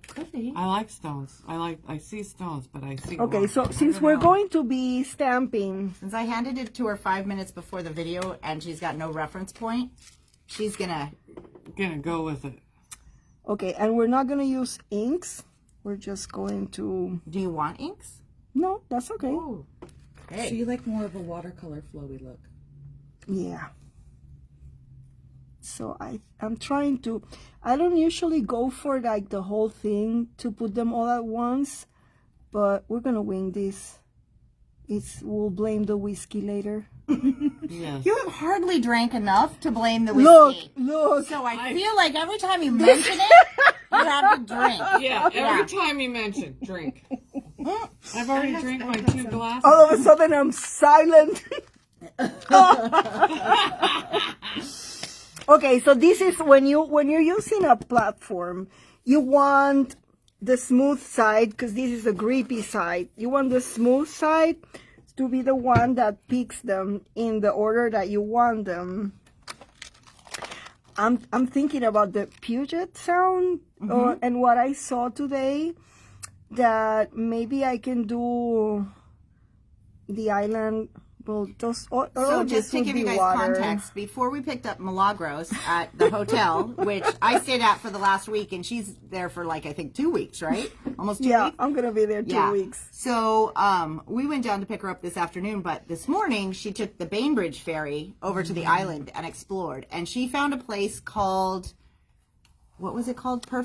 Could be. I like stones. I see stones, but I see Okay, water. so since we're going to be stamping, Since I handed it to her 5 minutes before the video and she's got no reference point, she's gonna. Gonna go with it. okay, and we're not gonna use inks. We're just going to. Do you want inks? No, that's okay. Ooh. So Okay. you like more of a watercolor flowy look? Yeah. So I'm trying to. I don't usually go for like the whole thing to put them all at once, but we're gonna wing this. We'll blame the whiskey later. Yes. You have hardly drank enough to blame the whiskey. Look. So I feel like every time you mention it, you have to drink. Yeah. Every time you mention drink. I've already drank my 2 glasses. All of a sudden I'm silent. Okay, so this is when you're using a platform, you want the smooth side, because this is a grippy side. You want the smooth side to be the one that picks them in the order that you want them. I'm thinking about the Puget Sound and what I saw today, that maybe I can do the island. Well, those, So just to give you guys context, before we picked up Milagros at the hotel, which I stayed at for the last week, and she's there for like, I think 2 weeks, right? Almost 2 Yeah, weeks? I'm gonna be there 2 weeks. So we went down to pick her up this afternoon, but this morning she took the Bainbridge ferry over to the island and explored, and she found a place called, what was it called? Proper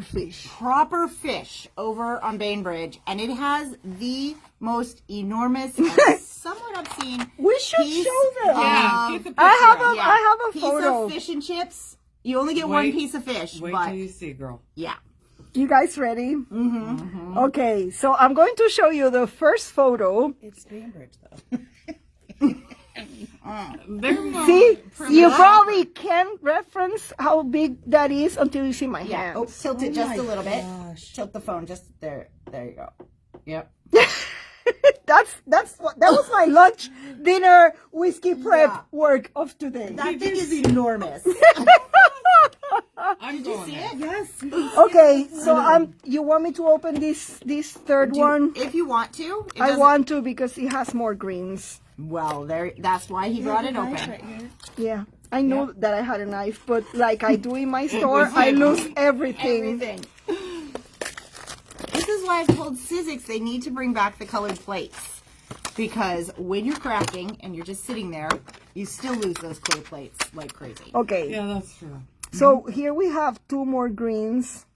fish. Proper Fish over on Bainbridge, and it has the most enormous and somewhat obscene We should piece show them. Yeah. Get the picture I have up. a piece photo. of fish and chips. You only get one Wait- piece of fish, Wait but till you see, girl. yeah. You guys ready? Mm-hmm. Okay, so I'm going to show you the first photo. It's Bainbridge though. They're more See, primitive. you probably can't reference how big that is until you see my Yeah. hand. Oh, tilt it just a little bit. gosh. Tilt the phone just there. There you go. Yep. That was my lunch, dinner, whiskey prep Yeah. work of today. That thing is enormous. I'm going there. Yes. Okay, so you want me to open this third one? If you want to. It I doesn't- want to, because it has more greens. Well, there. That's why he brought it open. Right here. Yeah, I know that I had a knife, but like I do in my store, I lose everything. Everything. This is why I've told Sizzix they need to bring back the colored plates. Because when you're crafting and you're just sitting there, you still lose those clear plates like crazy. Okay, Yeah, that's true. so here we have 2 more greens,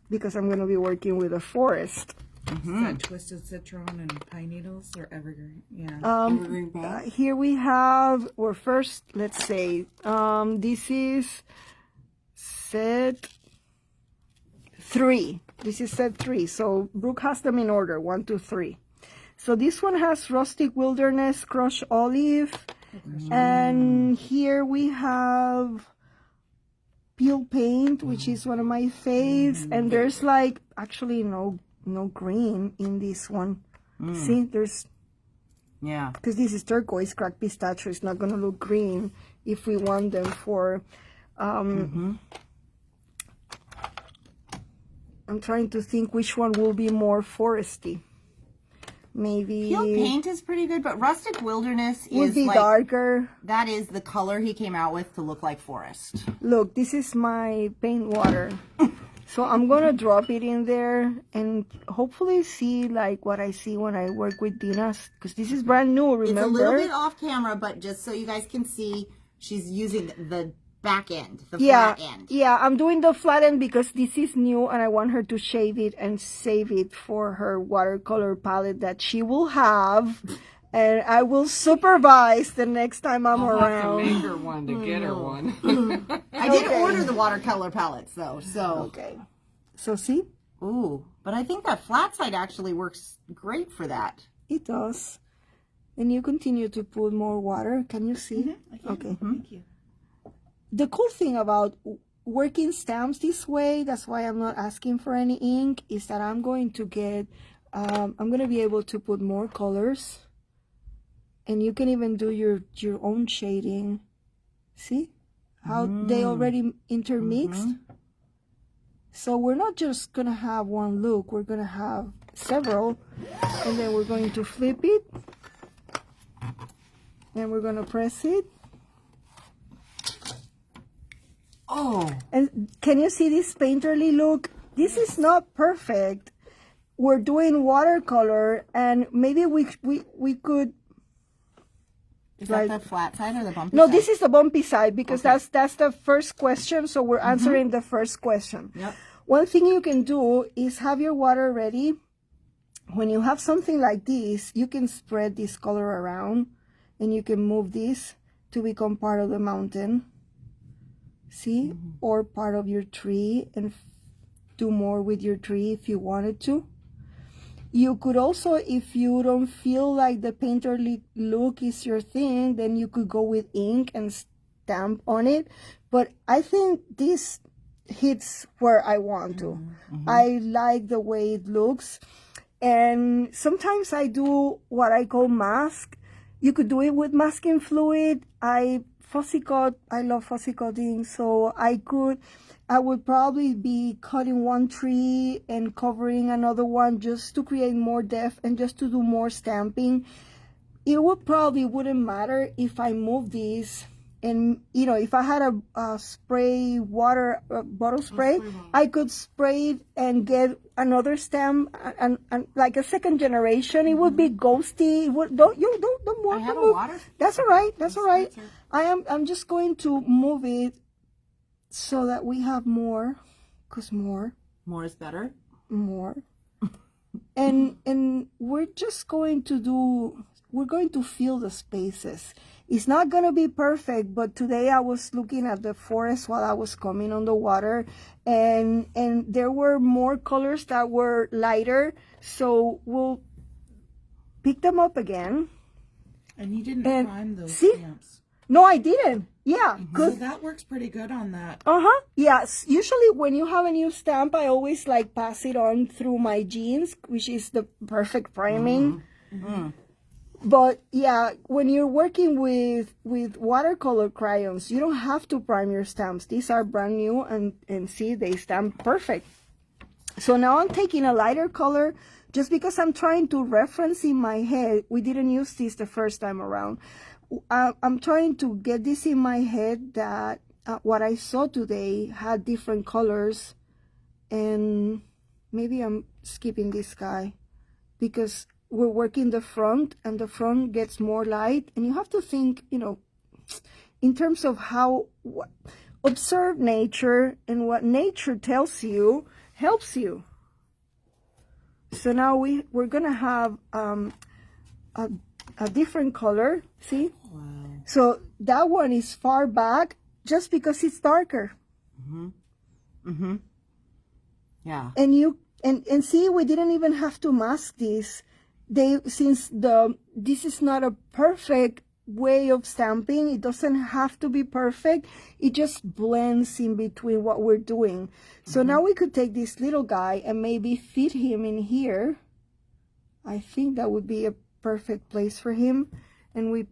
because I'm going to be working with a forest. Is that twisted citron and pine needles or evergreen? Yeah. Evergreen back. Here we have, or first, let's say, this is set 3. This is set 3. So Brooke has them in order, 1, 2, 3. So this one has rustic wilderness, crushed olive, And here we have peel paint, which is one of my faves. And there's like actually no green in this one. See, there's, Yeah. because this is turquoise, cracked pistachio. It's not going to look green if we want them for, I'm trying to think which one will be more foresty. Maybe Peel paint is pretty good, but rustic wilderness would is be like, darker. that is the color he came out with to look like forest. Look, this is my paint water. So I'm going to drop it in there and hopefully see like what I see when I work with Dina's, because this is brand new, remember? It's a little bit off camera, but just so you guys can see, she's using the back end, the flat end. Yeah, I'm doing the flat end because this is new and I want her to shave it and save it for her watercolor palette that she will have. And I will supervise the next time I'm I'll have to around. make her one to get her one. I did order the watercolor palettes though, so. Okay. So see? Ooh, but I think that flat side actually works great for that. It does. And you continue to put more water. Can you see? I can. Okay. Thank you. The cool thing about working stamps this way, that's why I'm not asking for any ink, is that I'm going to get, I'm going to be able to put more colors. And you can even do your own shading. See how they already intermixed? So we're not just going to have one look, we're going to have several. And then we're going to flip it. And we're going to press it. Oh, And can you see this painterly look? This is not perfect. We're doing watercolor, and maybe we could. is Like- that the flat side or the bumpy No, side? this is the bumpy side because Okay. that's the first question. So we're answering the first question. Yep. One thing you can do is have your water ready. When you have something like this, you can spread this color around, and you can move this to become part of the mountain. See, or part of your tree, and do more with your tree if you wanted to. You could also, if you don't feel like the painterly look is your thing, then you could go with ink and stamp on it. But I think this hits where I want to. I like the way it looks. And sometimes I do what I call mask. You could do it with masking fluid. I love fussy cutting, so I would probably be cutting one tree and covering another one just to create more depth and just to do more stamping. It wouldn't matter if I move these, and if I had a spray water bottle spray, I could spray it and get another stamp and like a second generation. It would be ghosty. It would, don't move. I have don't a move. water. That's all right. That's all right. I'm just going to move it so that we have more, because more More is better. and we're just going to fill the spaces. It's not going to be perfect, but today I was looking at the forest while I was coming on the water, and there were more colors that were lighter, so we'll pick them up again. And you didn't And prime those see? stamps. No, I didn't. Yeah, So good. that works pretty good on that. Yes, usually when you have a new stamp, I always like pass it on through my jeans, which is the perfect priming. But yeah, when you're working with watercolor crayons, you don't have to prime your stamps. These are brand new, and see, they stamp perfect. So now I'm taking a lighter color just because I'm trying to reference in my head. We didn't use this the first time around. I'm trying to get this in my head that what I saw today had different colors, and maybe I'm skipping this guy because we're working the front, and the front gets more light, and you have to think, in terms of observe nature, and what nature tells you helps you. So now we're gonna have a different color. See? Wow. So that one is far back just because it's darker. Yeah. And see, we didn't even have to mask this. This is not a perfect way of stamping. It doesn't have to be perfect. It just blends in between what we're doing. So now we could take this little guy and maybe fit him in here. I think that would be a perfect place for him. And we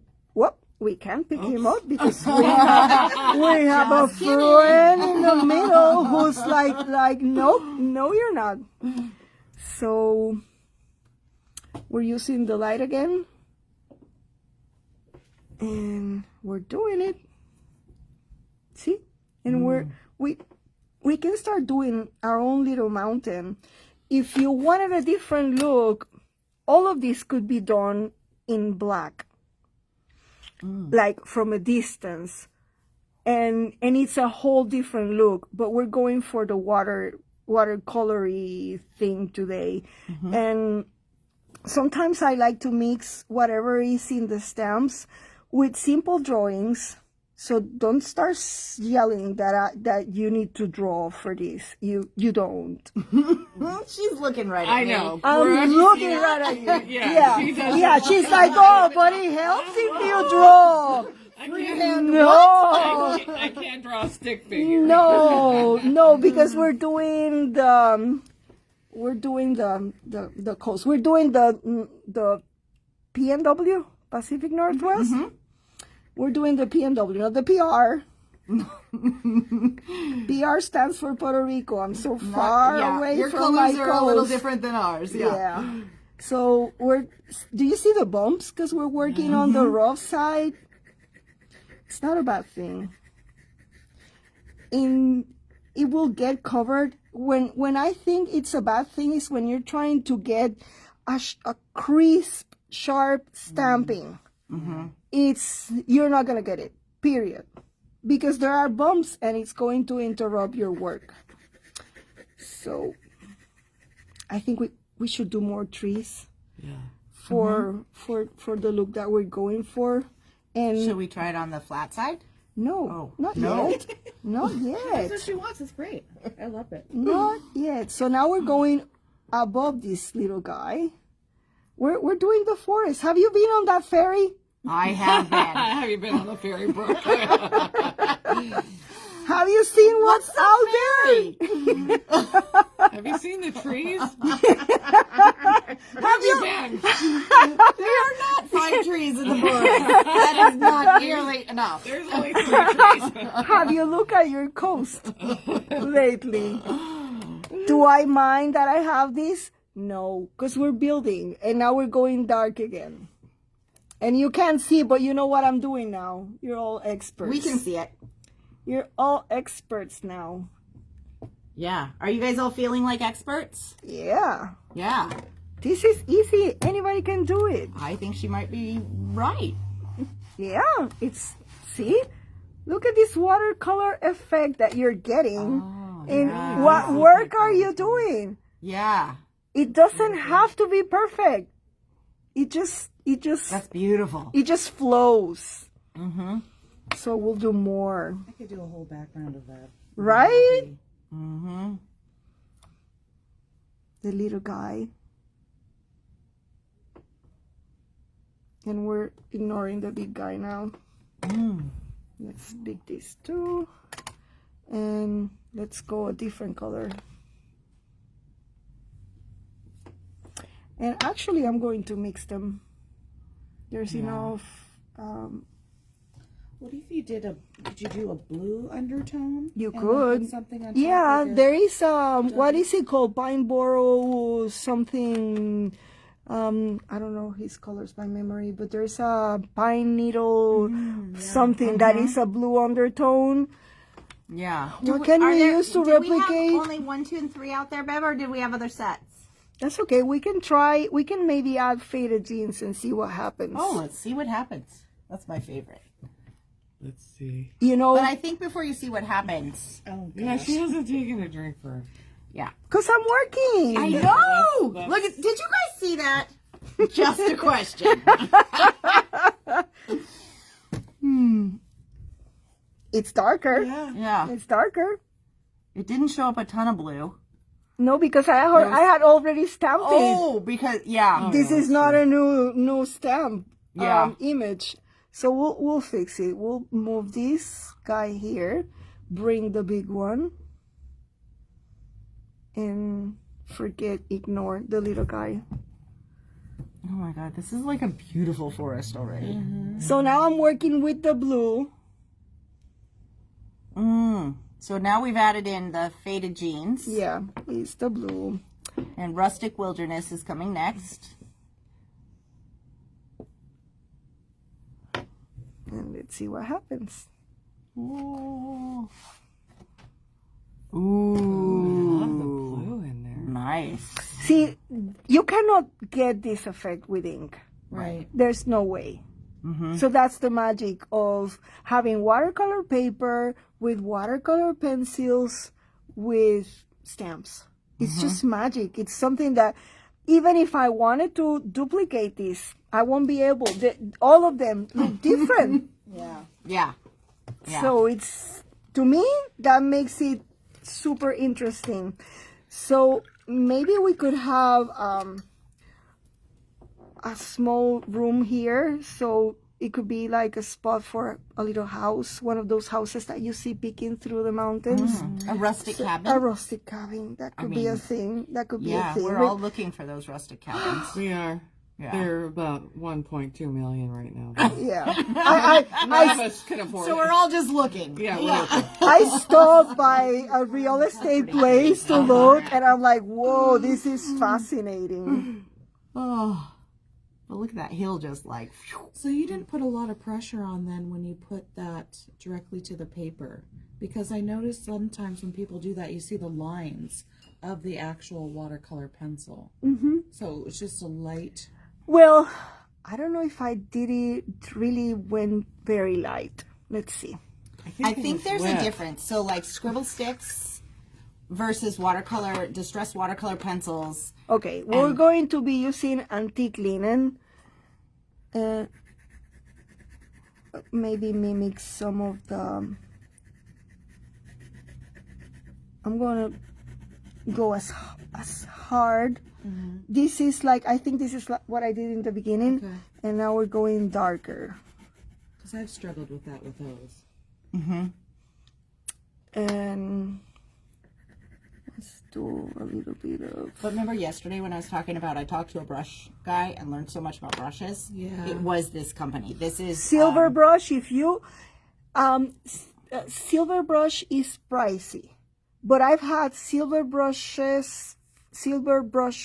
can't pick him up because we have a friend in the middle who's like, nope, no, you're not. So we're using the light again. And we're doing it. See? And we can start doing our own little mountain. If you wanted a different look, all of this could be done in black. Like from a distance. And it's a whole different look. But we're going for the watercolory thing today. And sometimes I like to mix whatever is in the stamps with simple drawings. So don't start yelling that you need to draw for this. You don't. She's looking right at me. I know. I'm looking right at you. Yeah, she does. Yeah, she's like, oh, but it helps if you draw. I can't, No. I can't draw a stick figure. No, because we're doing the coast. We're doing the PNW, Pacific Northwest. We're doing the PNW, not the PR. PR stands for Puerto Rico. I'm so far away Your from my colors are coast. a little different than ours. Yeah. So do you see the bumps? Because we're working on the rough side. It's not a bad thing. It will get covered. When I think it's a bad thing is when you're trying to get a crisp, sharp stamping. You're not gonna get it. Period. Because there are bumps and it's going to interrupt your work. So I think we should do more trees. For the look that we're going for. And Should we try it on the flat side? no, not yet. Not yet. That's what she wants. It's great. I love it. Not yet. So now we're going above this little guy. We're doing the forest. Have you been on that ferry? I have been. Have you been on the ferry, Brooke? Have you seen what's out ferry? there? Have you seen the trees? Have you? Ben, There are not 5 trees in the forest. That is not nearly enough. there's only 3 trees. Have you looked at your coast lately? Do I mind that I have this? No, because we're building and now we're going dark again. And you can't see, but you know what I'm doing now. You're all experts. We can see it. You're all experts now. Yeah. Are you guys all feeling like experts? Yeah. Yeah. This is easy. Anybody can do it. I think she might be right. Yeah. See? Look at this watercolor effect that you're getting. And yeah. what work are you doing? Yeah. It doesn't have to be perfect. It just That's beautiful. it just flows. So we'll do more. I could do a whole background of that. Right? Mm-hmm. The little guy. And we're ignoring the big guy now. Let's pick these two. And let's go a different color. And actually, I'm going to mix them. There's enough. What if you did could you do a blue undertone? You and then could. put something on top Yeah, like a- there is what is it called? Pine Boro something. I don't know his colors by memory, but there's a pine needle something that is a blue undertone. Yeah. What can we use to did we replicate? have only 1, 2, and 3 out there, Bev, or did we have other sets? That's okay. We can try. We can maybe add faded jeans and see what happens. Oh, let's see what happens. That's my favorite. Let's see. You know, But I think before you see what happens. Oh, Yeah, gosh. she hasn't taken a drink for. Yeah. because I'm working. I know. That's- Look at. Did you guys see that? Just a question. It's darker. Yeah. It's darker. It didn't show up a ton of blue. No, because I had already stamped it. Oh, because yeah. This is not a new stamp Yeah. image. So we'll fix it. We'll move this guy here, bring the big one, and ignore the little guy. Oh my God, this is like a beautiful forest already. So now I'm working with the blue. So now we've added in the faded jeans. Yeah, it's the blue. And rustic wilderness is coming next. And let's see what happens. Ooh. I love the blue in there. Nice. See, you cannot get this effect with ink. Right. There's no way. So that's the magic of having watercolor paper with watercolor pencils with stamps. It's just magic. It's something that even if I wanted to duplicate this, I won't be able. All of them look different. Yeah. So it's, to me, that makes it super interesting. So maybe we could have a small room here, so it could be like a spot for a little house, one of those houses that you see peeking through the mountains. A rustic cabin. A rustic cabin, that could be a thing. That could be a thing. We're all looking for those rustic cabins. We are. Yeah. They're about 1.2 million right now. Yeah. None of us can afford So it. we're all just looking. Yeah, we're looking. I stopped by a real estate place to look, and I'm like, whoa, this is fascinating. Oh, but look at that hill just like. So you didn't put a lot of pressure on then when you put that directly to the paper, because I noticed sometimes when people do that, you see the lines of the actual watercolor pencil. So it's just a light. Well, I don't know if I did it really went very light. Let's see. I think there's a difference. So like scribble sticks versus distressed watercolor pencils. Okay, we're going to be using antique linen. Maybe mimic some of the... I'm going to go as hard. This is like, I think this is like what I did in the beginning. Okay. And now we're going darker. Because I've struggled with that with those. And let's do a little bit of... But remember yesterday when I was talking about, I talked to a brush guy and learned so much about brushes? Yeah. It was this company. This is... Silver brush, if you... silver brush is pricey. But I've had silver brush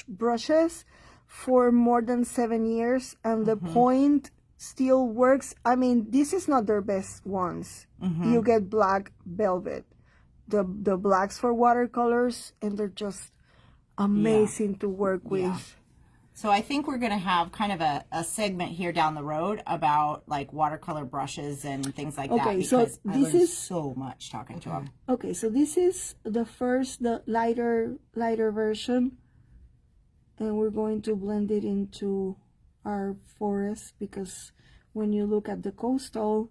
brushes for more than 7 years, and the point still works. I mean, this is not their best ones. You get black velvet, the blacks for watercolors, and they're just amazing to work with. So I think we're going to have kind of a segment here down the road about like watercolor brushes and things like that. Okay, so Because I this learned is... so much talking to them. Okay, so this is the lighter version, and we're going to blend it into our forest, because when you look at the coastal,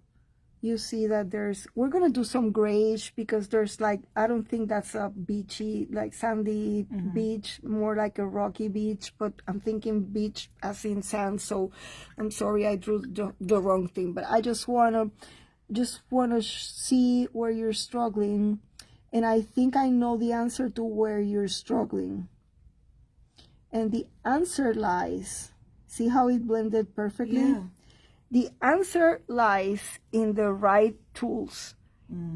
you see that we're going to do some grayish, because there's like, I don't think that's a beachy, like sandy beach, more like a rocky beach, but I'm thinking beach as in sand, so I'm sorry I drew the wrong thing, but I just want to see where you're struggling, and I think I know the answer to where you're struggling. And the answer lies, see how it blended perfectly? Yeah. The answer lies in the right tools.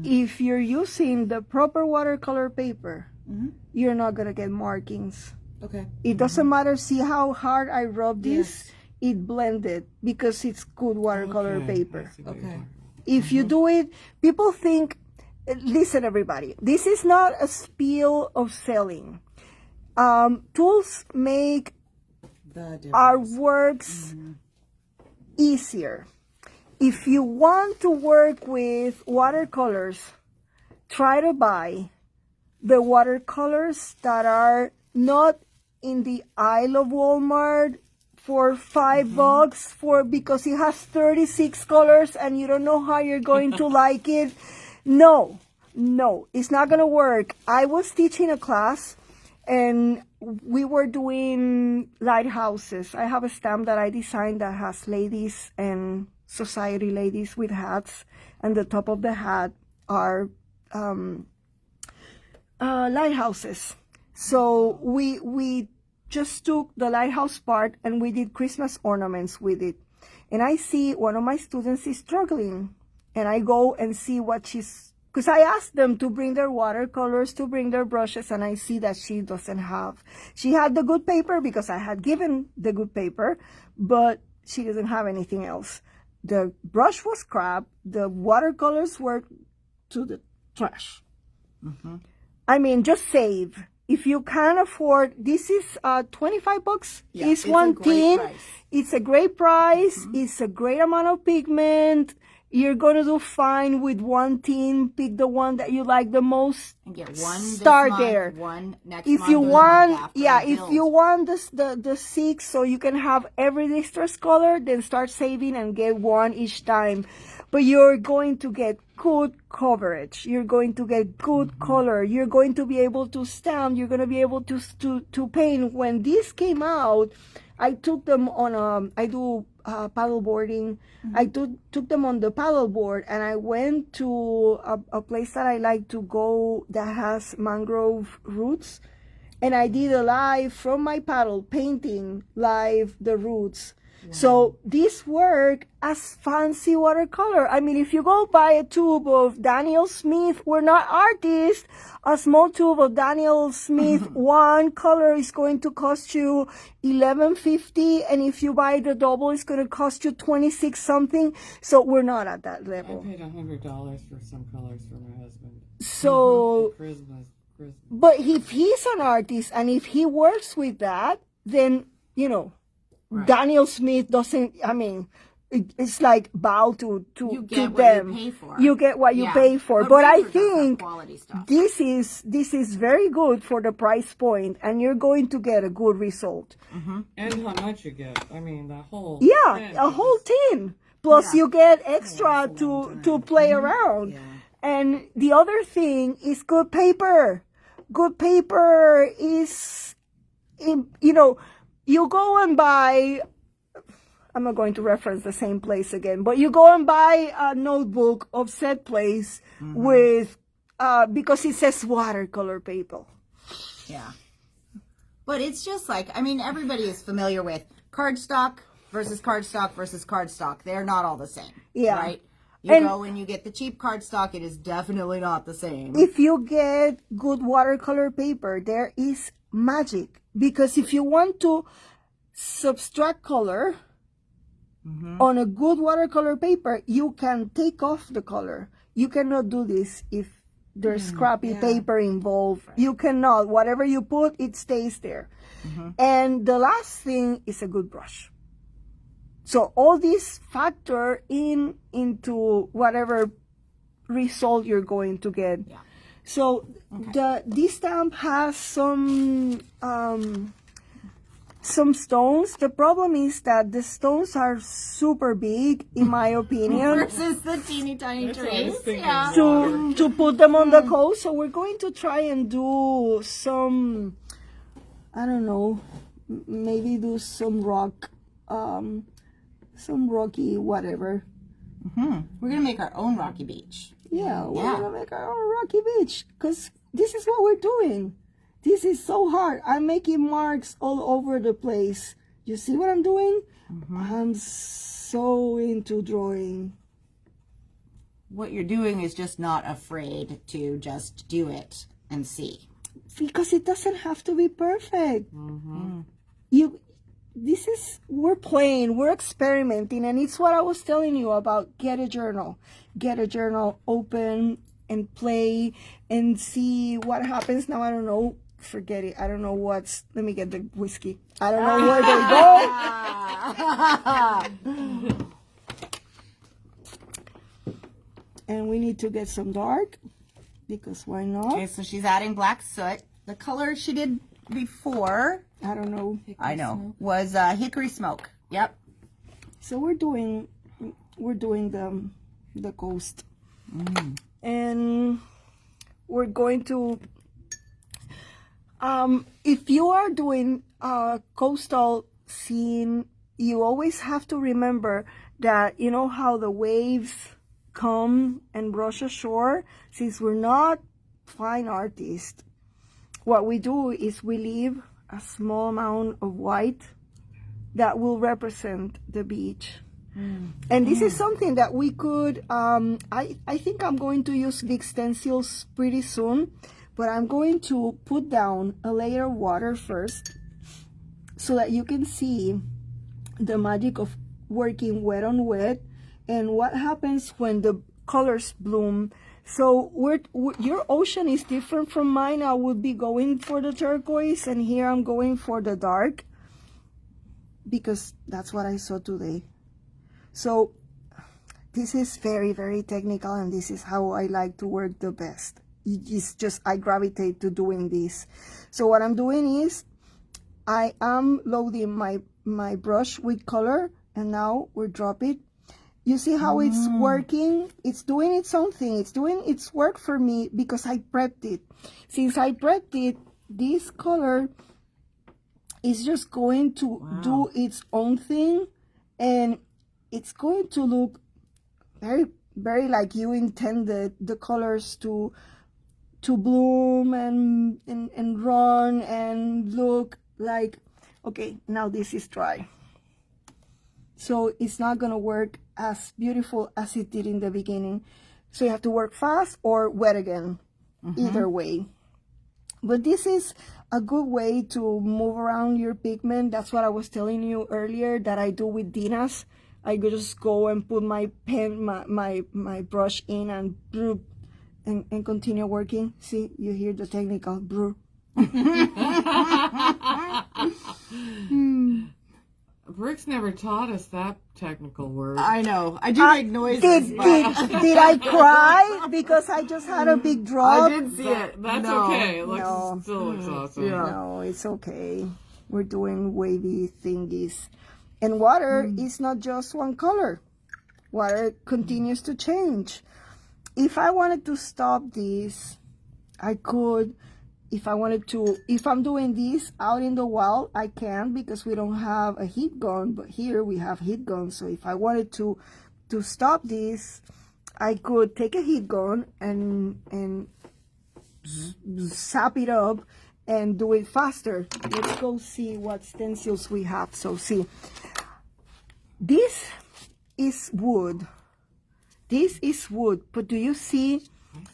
If you're using the proper watercolor paper, you're not going to get markings. Okay. It doesn't matter. See how hard I rubbed this? It blended because it's good watercolor paper. Okay. If you do it, people think, listen everybody, this is not a spiel of selling. Tools make our works easier. If you want to work with watercolors, try to buy the watercolors that are not in the aisle of Walmart for $5 because it has 36 colors and you don't know how you're going to like it. No, it's not gonna work. I was teaching a class and we were doing lighthouses. I have a stamp that I designed that has ladies and society ladies with hats, and the top of the hat are lighthouses. So we just took the lighthouse part and we did Christmas ornaments with it. And I see one of my students is struggling, and I go and see what she's, because I asked them to bring their watercolors, to bring their brushes, and I see that she doesn't have. She had the good paper because I had given the good paper, but she doesn't have anything else. The brush was crap. The watercolors were to the trash. I mean, just save. If you can't afford, this is $25. Yeah, it's it's one a great tin. price. It's a great price. It's a great amount of pigment. You're going to do fine with one tin. Pick the one that you like the most. And get one Start this month, there. one next If month, you or the month want, after, yeah, and if build. you want the 6 so you can have every distress color, then start saving and get one each time. But you're going to get good coverage. You're going to get good color. You're going to be able to stamp. You're going to be able to paint. When this came out, I took them on I do paddle boarding. I took them on the paddle board, and I went to a place that I like to go that has mangrove roots, and I did a live from my paddle painting live the roots. So this work as fancy watercolor. I mean, if you go buy a tube of Daniel Smith, we're not artists. A small tube of Daniel Smith one color is going to cost you $11.50, and if you buy the double, it's going to cost you 26 something. So we're not at that I level. paid $100 for some colors for my husband. So, Christmas. but if he's an artist and if he works with that, then you know. Daniel Smith doesn't, I mean, it's like bow to You get what them. you pay for. You get what you Yeah. pay for. But But I Ranger does have think quality stuff. this is very good for the price point, and you're going to get a good result. And how much you get. I mean, the whole Yeah, thing a is whole tin. Plus you get extra to play around. And the other thing is good paper. Good paper is, you know, you go and buy, I'm not going to reference the same place again, but you go and buy a notebook of Set Place with, because it says watercolor paper. Yeah. But it's just like, I mean, everybody is familiar with cardstock versus cardstock versus cardstock. They're not all the same. Yeah. Right? You And- go and you get the cheap cardstock, it is definitely not the same. If you get good watercolor paper, there is magic. Because if you want to subtract color on a good watercolor paper, you can take off the color. You cannot do this if there's scrappy paper involved. You cannot. Whatever you put, it stays there. And the last thing is a good brush. So all these factor into whatever result you're going to get. Yeah. So this stamp has some stones. The problem is that the stones are super big, in my opinion, Versus the teeny tiny trays. Yeah. to put them on the coast. So we're going to try and do some, I don't know, maybe do some rock, some rocky whatever. We're going to make our own Rocky Beach. Yeah, we're Yeah. gonna make our own Rocky Beach because this is what we're doing. This is so hard. I'm making marks all over the place. You see what I'm doing? I'm so into drawing. What you're doing is just not afraid to just do it and see. Because it doesn't have to be perfect. We're playing, we're experimenting, and it's what I was telling you about. Get a journal, open and play and see what happens. Now I don't know, forget it. I don't know let me get the whiskey. I don't know where they go. And we need to get some dark, because why not? Okay, so she's adding black soot. The color she did before, I don't know. I know, was hickory smoke. Yep. So we're doing the coast, and we're going to. If you are doing a coastal scene, you always have to remember that, you know how the waves come and brush ashore? Since we're not fine artists, what we do is we leave a small amount of white that will represent the beach. And this is something that we could, I think I'm going to use big stencils pretty soon, but I'm going to put down a layer of water first so that you can see the magic of working wet on wet and what happens when the colors bloom. So your ocean is different from mine. I would be going for the turquoise, and here I'm going for the dark because that's what I saw today. So this is very, very technical, and this is how I like to work the best. It's just I gravitate to doing this. So what I'm doing is I am loading my brush with color, and now we drop it. You see how it's working? It's doing its own thing. It's doing its work for me because I prepped it. Since I prepped it, this color is just going to do its own thing, and it's going to look very, very like you intended the colors to bloom and run and look like. Okay, now this is dry. So it's not gonna work as beautiful as it did in the beginning. So you have to work fast or wet again, either way. But this is a good way to move around your pigment. That's what I was telling you earlier that I do with Dina's. I just go and put my pen, my brush in and brew, and continue working. See, you hear the technical brew. Brooks never taught us that technical word. I know. I do make noises. Did I cry because I just had a big drop? I did see it. That's No. okay. It No. still looks awesome. Yeah. No, it's okay. We're doing wavy thingies. And water is not just one color. Water continues to change. If I wanted to stop this, I could. If I wanted to, if I'm doing this out in the wild, I can because we don't have a heat gun, but here we have heat guns. So if I wanted to stop this, I could take a heat gun and zap it up and do it faster. Let's go see what stencils we have. So see, this is wood. This is wood, but do you see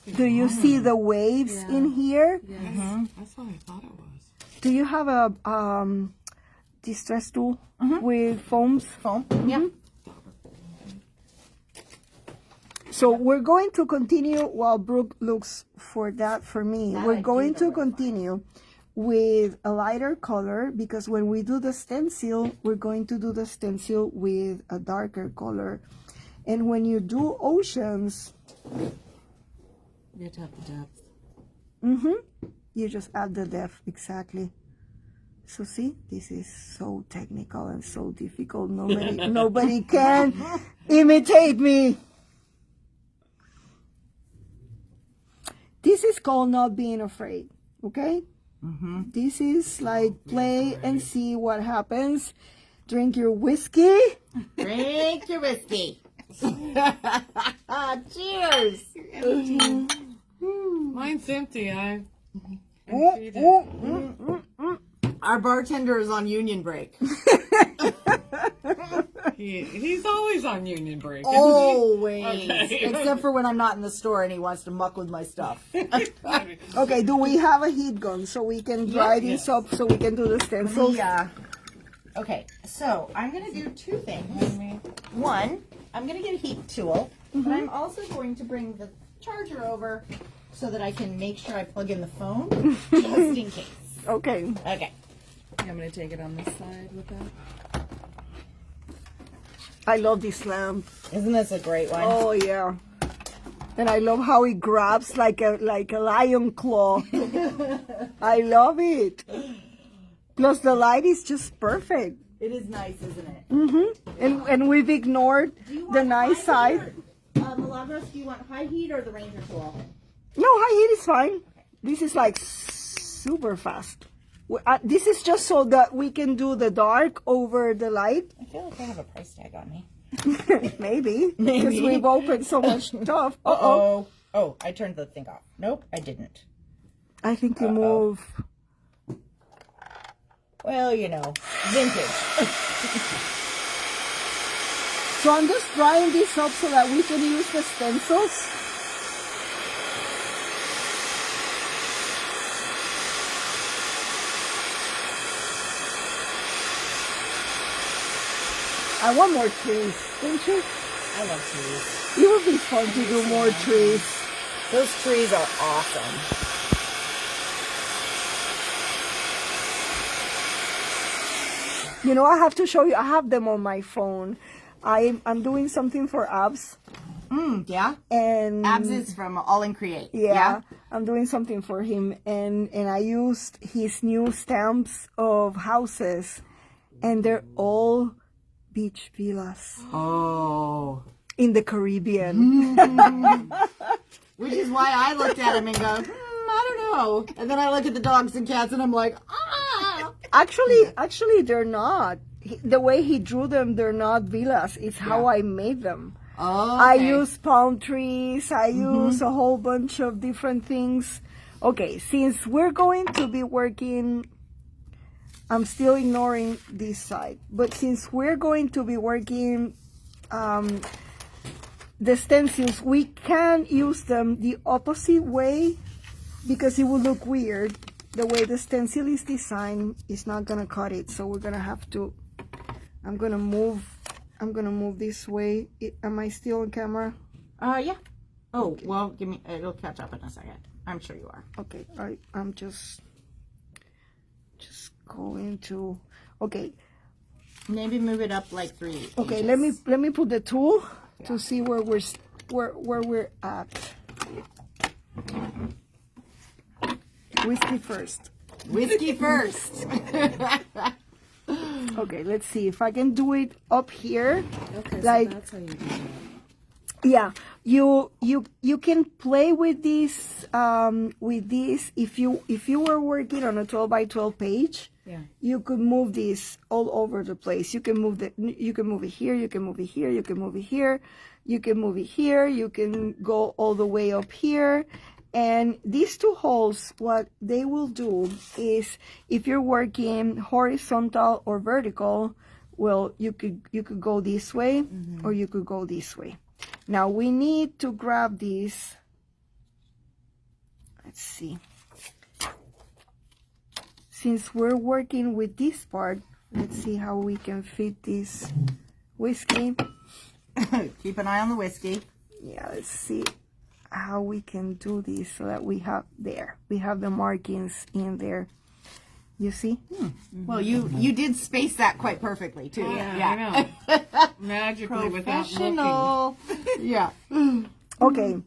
the waves in here? Yes. That's what I thought it was. Do you have a distress tool with foams? Foam? Yeah. So we're going to continue while Brooke looks for that for me. We're going to continue with a lighter color because when we do the stencil, we're going to do the stencil with a darker color. And when you do oceans, You have to have the depth. you just add the depth, exactly. So see, this is so technical and so difficult. Nobody can imitate me. This is called not being afraid, okay? This is like play and see what happens. Drink your whiskey. Drink your whiskey. Cheers. Mine's empty. I emptied it. Our bartender is on union break. He's always on union break. Oh. Always. Okay. Except for when I'm not in the store and he wants to muck with my stuff. Okay, do we have a heat gun so we can dry this up so we can do the stencils? Yeah. Okay, so I'm going to do two things. One, I'm going to get a heat tool, but I'm also going to bring the charger over so that I can make sure I plug in the phone just in case. Okay. Okay. I'm going to take it on this side with that. I love this lamp. Isn't this a great one? Oh yeah. And I love how it grabs like a lion claw. I love it. Plus the light is just perfect. It is nice, isn't it? And we've ignored the nice side. Milagros, do you want high heat or the Ranger tool? No, high heat is fine. This is like super fast. This is just so that we can do the dark over the light. I feel like I have a price tag on me. Maybe. Because we've opened so much stuff. Uh-oh. Oh, I turned the thing off. Nope, I didn't. I think you move. Well, you know, vintage. So I'm just drying this up so that we can use the stencils. I want more trees, don't you? I love trees. It would be fun to do more trees. Those trees are awesome. You know, I have to show you. I have them on my phone. I'm doing something for Abs. Yeah. And Abs is from All in Create. yeah, I'm doing something for him, and I used his new stamps of houses, and they're all beach villas Oh. in the Caribbean. Which is why I looked at him and go, I don't know. And then I look at the dogs and cats and I'm like, ah. Actually, they're not. The way he drew them, they're not villas. It's how I made them. Oh. I use palm trees. I use a whole bunch of different things. Okay, since we're going to be working, I'm still ignoring this side, but since we're going to be working the stencils, we can use them the opposite way because it will look weird. The way the stencil is designed is not gonna cut it, so we're gonna have to. I'm gonna move this way. Am I still on camera? Yeah. Oh, well, give me, it'll catch up in a second. I'm sure you are. Okay, I'm just going to. Okay, Maybe move it up like 3 okay. inches. Let me put the tool to see where we're at. Whiskey first. Whiskey first. Okay, let's see if I can do it up here. Okay, Like- so that's how you do that. Yeah, you can play with this if you were working on a 12 by 12 page. Yeah. You could move this all over the place. You can move it here, you can move it here, you can move it here, you can move it here, you can go all the way up here. And these two holes, what they will do is, if you're working horizontal or vertical, well, you could go this way or you could go this way. Now we need to grab these. Let's see. Since we're working with this part, let's see how we can fit this whiskey. Keep an eye on the whiskey. Yeah, let's see how we can do this so that we have the markings in there. You see? Well, you did space that quite perfectly too. Yeah, I know. Magically without looking. Professional. Yeah. Okay.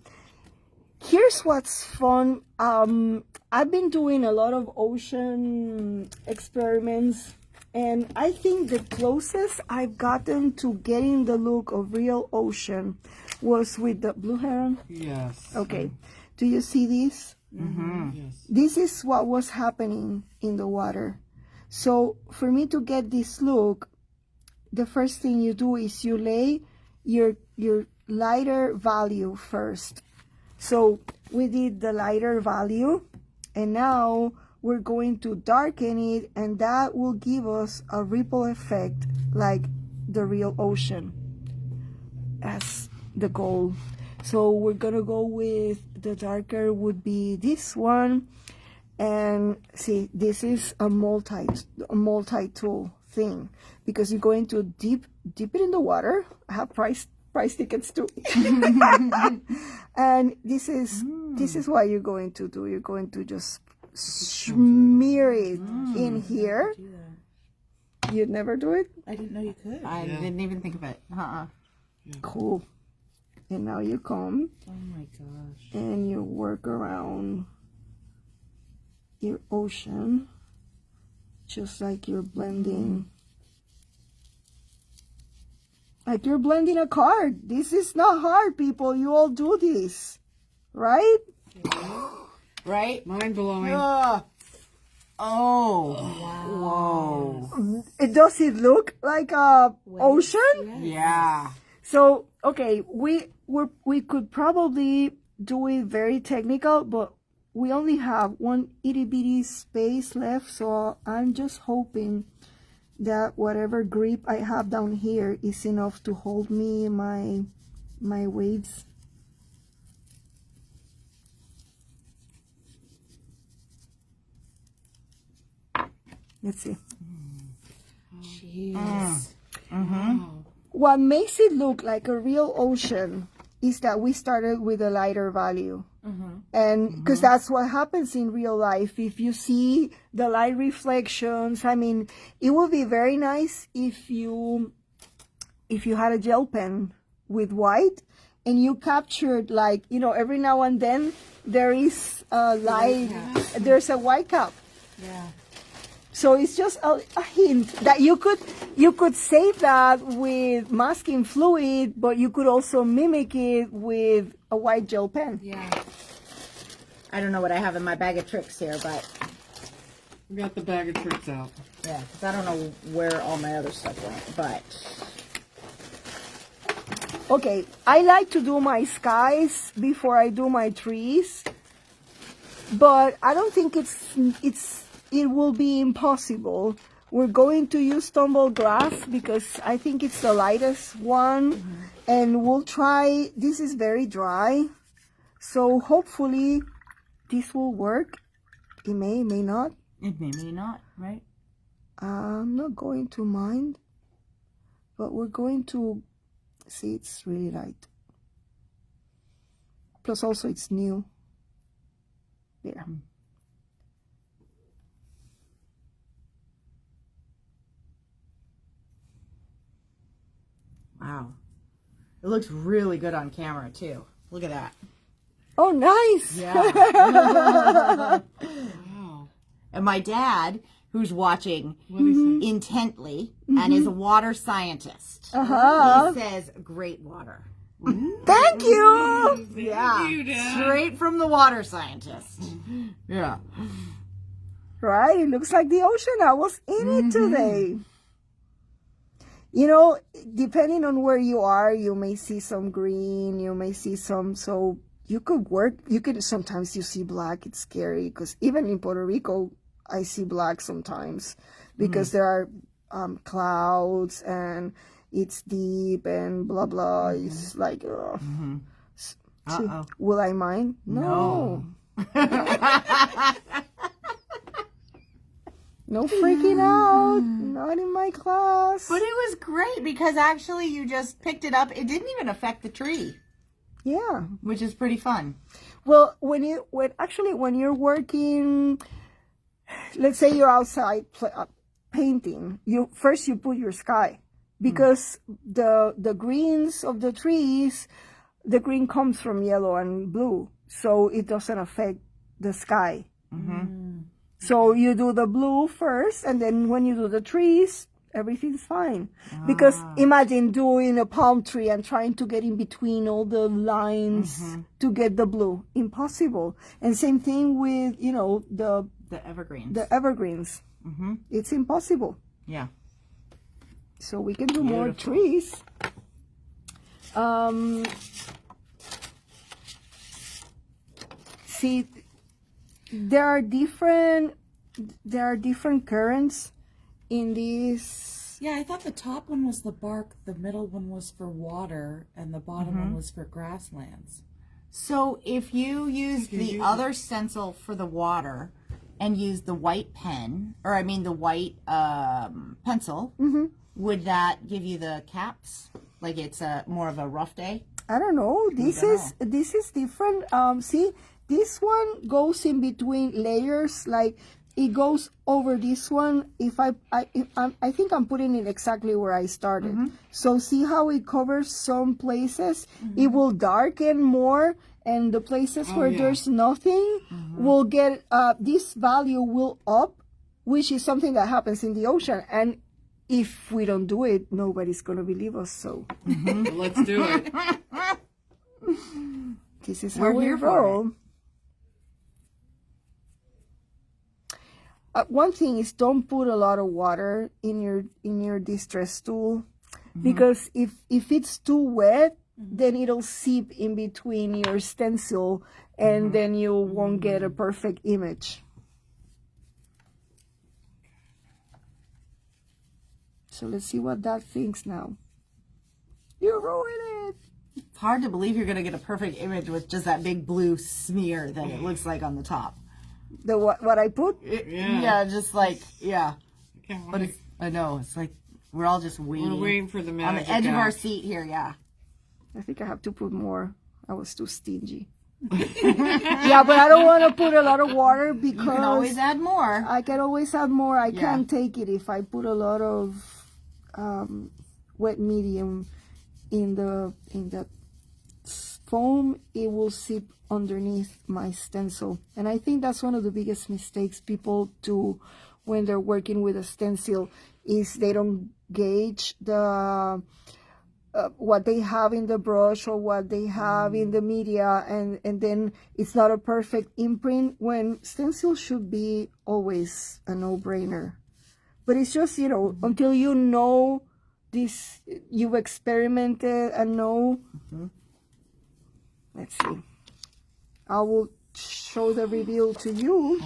Here's what's fun. I've been doing a lot of ocean experiments, and I think the closest I've gotten to getting the look of real ocean was with the blue heron. Yes. Okay. Do you see this? Yes. This is what was happening in the water. So for me to get this look, the first thing you do is you lay your lighter value first. So we did the lighter value, and now we're going to darken it, and that will give us a ripple effect like the real ocean as the goal. So we're gonna go with the darker would be this one, and see, this is a multi-tool thing because you're going to dip it in the water. I have price tickets too. And this is what you're going to do. You're going to just smear it in here. Do that. You'd never do it? I didn't know you could. I didn't even think of it. Cool. And now you come Oh my gosh. and you work around your ocean just like you're blending. Like you're blending a card. This is not hard, people. You all do this, right? Right? Mind blowing. Oh. Whoa. Does it look like a ocean? Yes. Yeah. So, okay, we could probably do it very technical, but we only have one itty bitty space left, so I'm just hoping that whatever grip I have down here is enough to hold me my waves. Let's see. Jeez. Mm-hmm. What makes it look like a real ocean is that we started with a lighter value. And because that's what happens in real life. If you see the light reflections, I mean, it would be very nice if you had a gel pen with white and you captured, like, you know, every now and then there is a light, there's a white cap. Yeah. So it's just a hint that you could save that with masking fluid, but you could also mimic it with a white gel pen. Yeah. I don't know what I have in my bag of tricks here, but We got the bag of tricks out. yeah, because I don't know where all my other stuff went, but Okay, I like to do my skies before I do my trees, but I don't think it will be impossible. We're going to use tumble glass because I think it's the lightest one, and we'll try. This is very dry, so hopefully this will work. It may not. it may not, right? I'm not going to mind, but we're going to see. It's really light. Plus also it's new. Yeah. Wow. It looks really good on camera, too. Look at that. Oh, nice. Yeah. Wow. And my dad, who's watching What do you say? intently and is a water scientist, Uh-huh. he says great water. Thank you. Yeah. you, Dad. Straight from the water scientist. Yeah. Right? It looks like the ocean. I was in it today. You know, depending on where you are, you may see some green, you may see some, so you could work, sometimes you see black. It's scary because even in Puerto Rico, I see black sometimes because there are clouds and it's deep and blah, blah. It's like, Uh-oh. will I mind? No. No freaking out. Not in my class. But it was great because actually you just picked it up. It didn't even affect the tree, Yeah. which is pretty fun. Well, when you're working, let's say you're outside painting, you put your sky because the greens of the trees, the green comes from yellow and blue, so it doesn't affect the sky. So you do the blue first, and then when you do the trees, everything's fine. Because imagine doing a palm tree and trying to get in between all the lines to get the blue. Impossible. And same thing with, the The evergreens. evergreens. It's impossible. Yeah. So we can do more trees. See, there are different currents in this. Yeah, I thought the top one was the bark, the middle one was for water, and the bottom one was for grasslands. So if you use the other stencil for the water and use the white pen, the white pencil, would that give you the caps? Like it's more of a rough day? I don't know. This is different. See, this one goes in between layers. Like it goes over this one. I think I'm putting it exactly where I started. So see how it covers some places. It will darken more, and the places where there's nothing will get this value will up, which is something that happens in the ocean. And if we don't do it, nobody's gonna believe us. So Let's do it. this is how We're we here for roll. one thing is don't put a lot of water in your distress tool, because if it's too wet, then it'll seep in between your stencil, and then you won't get a perfect image. So let's see what that thinks now. You ruined it. It's hard to believe you're going to get a perfect image with just that big blue smear that it looks like on the top. The what I put? Yeah, just like, yeah. Can't But wait. it's, I know, it's like we're all just waiting. We're waiting for the on magic the edge of our act. seat here, yeah. I think I have to put more. I was too stingy. Yeah, but I don't want to put a lot of water because You can always add more. I can always add more. I Yeah. can't take it if I put a lot of wet medium in the foam. It will seep underneath my stencil, and I think that's one of the biggest mistakes people do when they're working with a stencil, is they don't gauge the what they have in the brush or what they have in the media, and then it's not a perfect imprint, when stencil should be always a no-brainer. But it's just, until you know this, you've experimented and know. Let's see. I will show the reveal to you.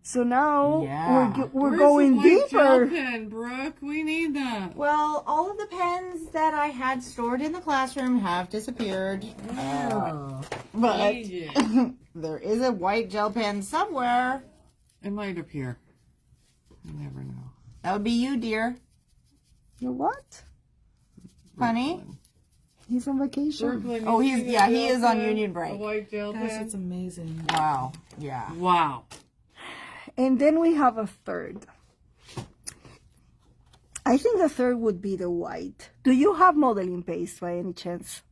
So now Yeah. we're Where's going the white gel deeper. pen, Brooke? We need that. Well, all of the pens that I had stored in the classroom have disappeared. But Need it. there is a white gel pen somewhere. It might appear. You never know. That would be you, dear. You what? Honey? He's on vacation. Brooklyn, Oh, you he's- see the yeah, he gel is on pen? union break. The white gel Gosh, pen. it's amazing. Wow. Yeah. Wow. And then we have a third. I think the third would be the white. Do you have modeling paste by any chance?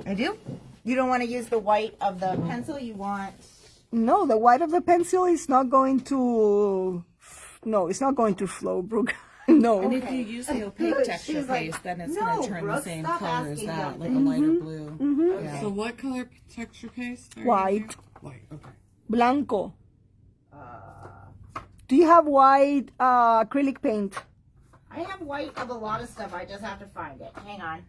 I do. You don't want to use the white of the pencil. You want... No, the white of the pencil is not going to... No, it's not going to flow, Brooke. No. And if you use the opaque texture She's like, paste, then it's "No, going to turn the Brooke, same stop color as asking that, them." like a lighter blue. Yeah. So what color texture paste? Are you White. using? White. Okay. Blanco. Do you have white acrylic paint? I have white of a lot of stuff. I just have to find it. Hang on.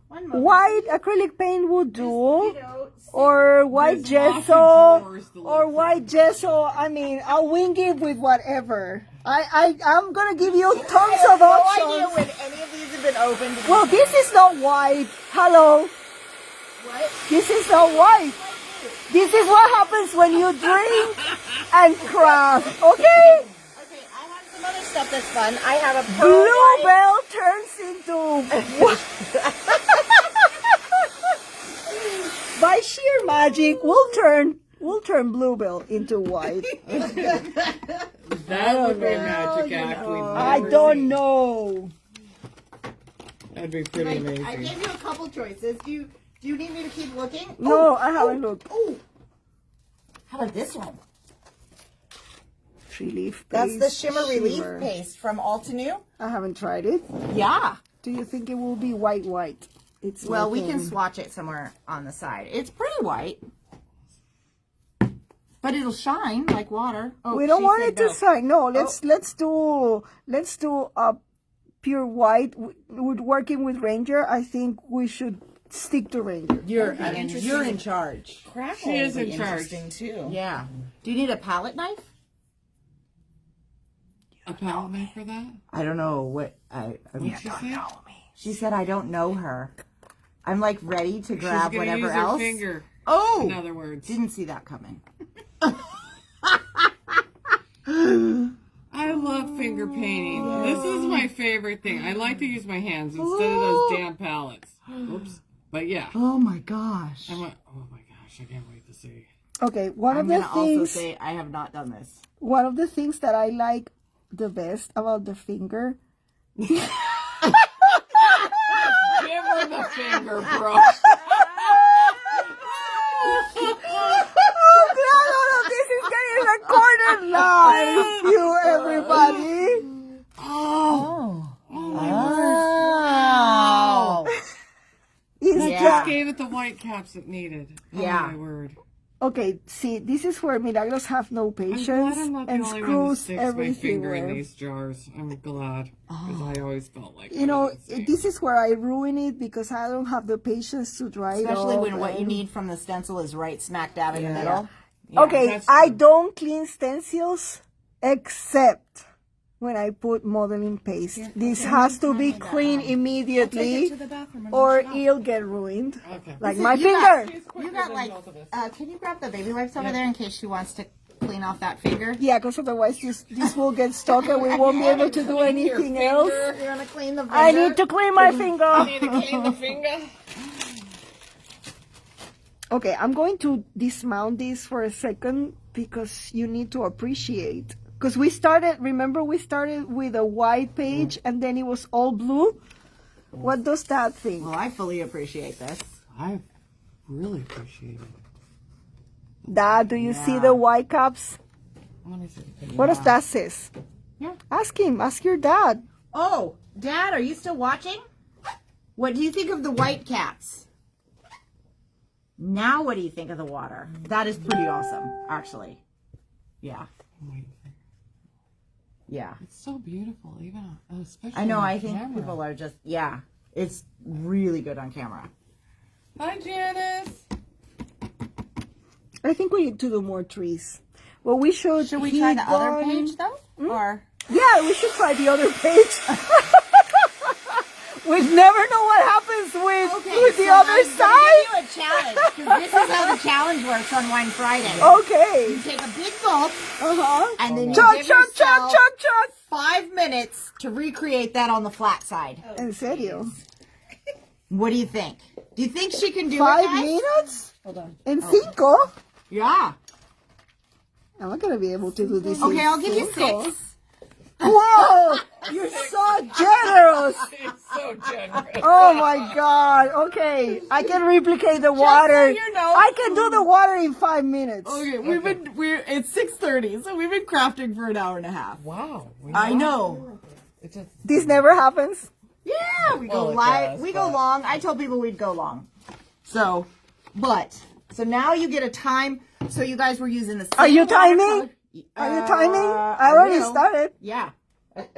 One moment. White acrylic paint would do. You know, Or white There's lots of gesso. drawers to look Or for. white gesso. I mean, I'll wing it with whatever. I'm going to give you tons of no options. idea when any of these have been opened. Well, this is not white. Hello. What? This is not white. This is what happens when you drink and craft. Okay? Okay, I have some other stuff that's fun. I have a pearl white. Bluebell turns into... By sheer magic, we'll turn Bluebell into white. That would be a magic act. We've I never don't seen. know. That'd be pretty I amazing. gave you a couple choices. Do you need me to keep looking? No, I haven't looked. Oh. How about this one? Relief That's the paste, Shimmer Relief shimmer. Paste from Altenew. I haven't tried it. Yeah. Do you think it will be white? It's Well, we looking- can swatch it somewhere on the side. It's pretty white. But it'll shine like water. Oh, We don't she want said it to no. shine. No, let's do pure white. With working with Ranger, I think we should stick to Ranger. You're in charge. Crackle She is will be in charge. interesting too. Yeah. Do you need a palette knife? A palette knife for that? I don't know what What'd she say? She said I don't know her. I'm like ready to grab She's gonna whatever use her else. finger. Oh, In other words, didn't see that coming. I love finger painting. This is my favorite thing. I like to use my hands instead of those damn palettes. Oops. But yeah. Oh my gosh. I went, oh my gosh, I can't wait to see. Okay, one I'm of the gonna also things. say I have not done this. One of the things that I like the best about the finger. Give her the finger, bro. I'm glad all of this is getting recorded live, you everybody. Oh. It's Yeah. Just gave it the white caps it needed. Yeah. Oh my word. Okay, see, this is where Milagros have no I'm patience glad I'm not the and only one who screws sticks my everything. finger in these jars. I'm glad. Because I always felt like You know, this is where I ruin it because I don't have the patience to dry it Especially off when what you and- need from the stencil is right smack dab in the middle. Okay, that's I true. don't clean stencils except when I put modeling paste. This has to be cleaned immediately to the bathroom and or wash it off. it'll get ruined. Okay. Like my You got- finger. You got like, can you grab the baby wipes over there in case she wants to clean off that finger? Yeah, because otherwise this will get stuck and we won't be able to do anything else. You're gonna clean the finger? I need to clean my finger. Need to clean the finger. Okay, I'm going to dismount this for a second because you need to appreciate. Because remember we started with a white page and then it was all blue? What does that thing? Well, I fully appreciate this. I really appreciate it. Dad, do you see the white caps? Let me see. What does that says? Yeah. Ask him. Ask your dad. Oh, Dad, are you still watching? What do you think of the white caps? Now what do you think of the water? That is pretty awesome, actually. Yeah. Wait, Yeah. it's so beautiful, even especially. I know, on I think camera. people are just, yeah. It's really good on camera. Hi, Janice. I think we need to do more trees. Well, we should. Should we try the other page, though? Or... Yeah, we should try the other page. We never know what happens with the other side. I'm gonna give you a challenge, because this is how the challenge works on Wine Friday. Okay. You take a big gulp, and then you Chug, give chug, chug, yourself chug, chug. 5 minutes to recreate that on the flat side. En serio? What do you think? Do you think she can do 5 it, guys? minutes? Hold on. En 5? Yeah. I'm not going to be able to do this. Okay, in I'll give you 5. 6. Whoa! You're so generous. It's so generous. Oh my God. Okay. I can replicate the water. you know. I can do the water in 5 minutes. Okay, it's 6:30, so we've been crafting for an hour and a half. Wow. I know. It's just, This never happens. Yeah, we go Well, it live. does, We go but- long. I told people we'd go long. So now you get a time. So you guys were using the same Are you timing? watercolor- Are you timing? I I already will. started. Yeah.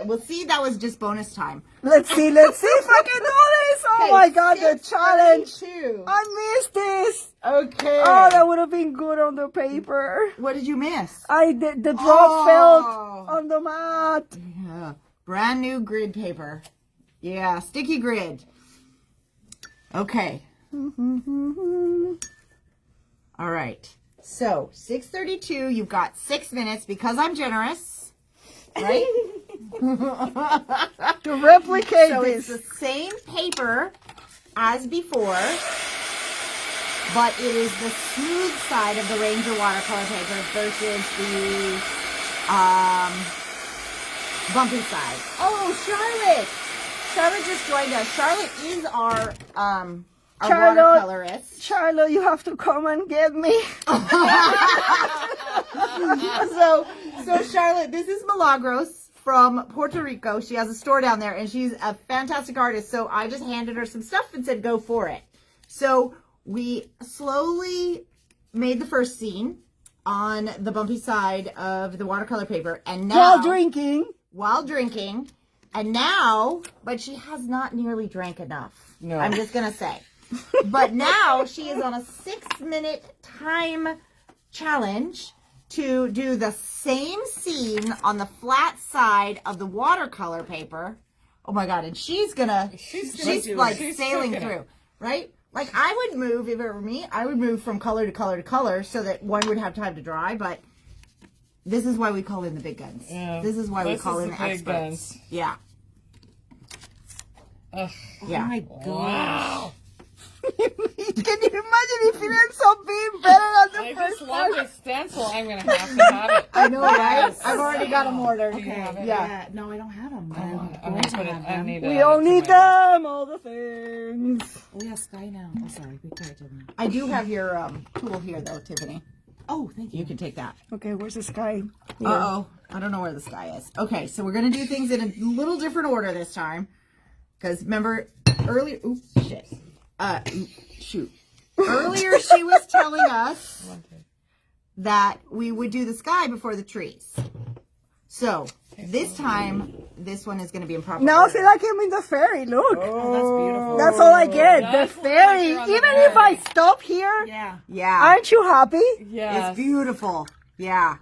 Well, see, that was just bonus time. Let's see if I can do this. Oh Okay, my God, the challenge. 6:32. I missed this. Okay. Oh, that would have been good on the paper. What did you miss? The drop Oh. fell on the mat. Yeah. Brand new grid paper. Yeah, sticky grid. Okay. All right. So 6:32. You've got 6 minutes because I'm generous, right? To replicate So it's this. the same paper as before, but it is the smooth side of the Ranger watercolor paper versus the bumpy side. Oh, Charlotte! Charlotte just joined us. Charlotte is our Charlotte. watercolorist. Charlotte, you have to come and get me. So Charlotte, this is Milagros from Puerto Rico. She has a store down there, and she's a fantastic artist. So I just handed her some stuff and said, go for it. So we slowly made the first scene on the bumpy side of the watercolor paper. And now, While drinking. and now, but she has not nearly drank enough. No. I'm just going to say. But now she is on a 6-minute time challenge to do the same scene on the flat side of the watercolor paper. Oh my God. And she's like sailing cooking it. through, right? Like I would move, if it were me, I would move from color to color to color so that one would have time to dry. But this is why we call in the big guns. Yeah. This is why we This call is in the the big experts. guns. Yeah. Ugh. Yeah. Oh my gosh. Wow. Can you imagine if it ends up being better than I the just first love one? this stencil. I'm going to have it. I know, right? I've already got them ordered. Do you have it? Yeah. No, I don't have them. I'm I'm going to put it. have I them. need We to all add it to need my- them, all the things. Oh, yeah, Sky now. Oh, sorry. Be quiet, Tiffany. I do have your tool here, though, Tiffany. Oh, thank you. You can take that. Okay, where's the sky? Here. Uh-oh. I don't know where the sky is. Okay, so we're going to do things in a little different order this time. Because remember, earlier... Oops, shit. Shoot. Earlier, she was telling us that we would do the sky before the trees. So this time, this one is going to be in proper Now I order. feel like I'm in the ferry. Look. Oh, that's beautiful. That's all I get. The That's what ferry. you're on the Even if I ferry. stop here, Yeah. Yeah. aren't you happy? Yes. It's beautiful. Yeah.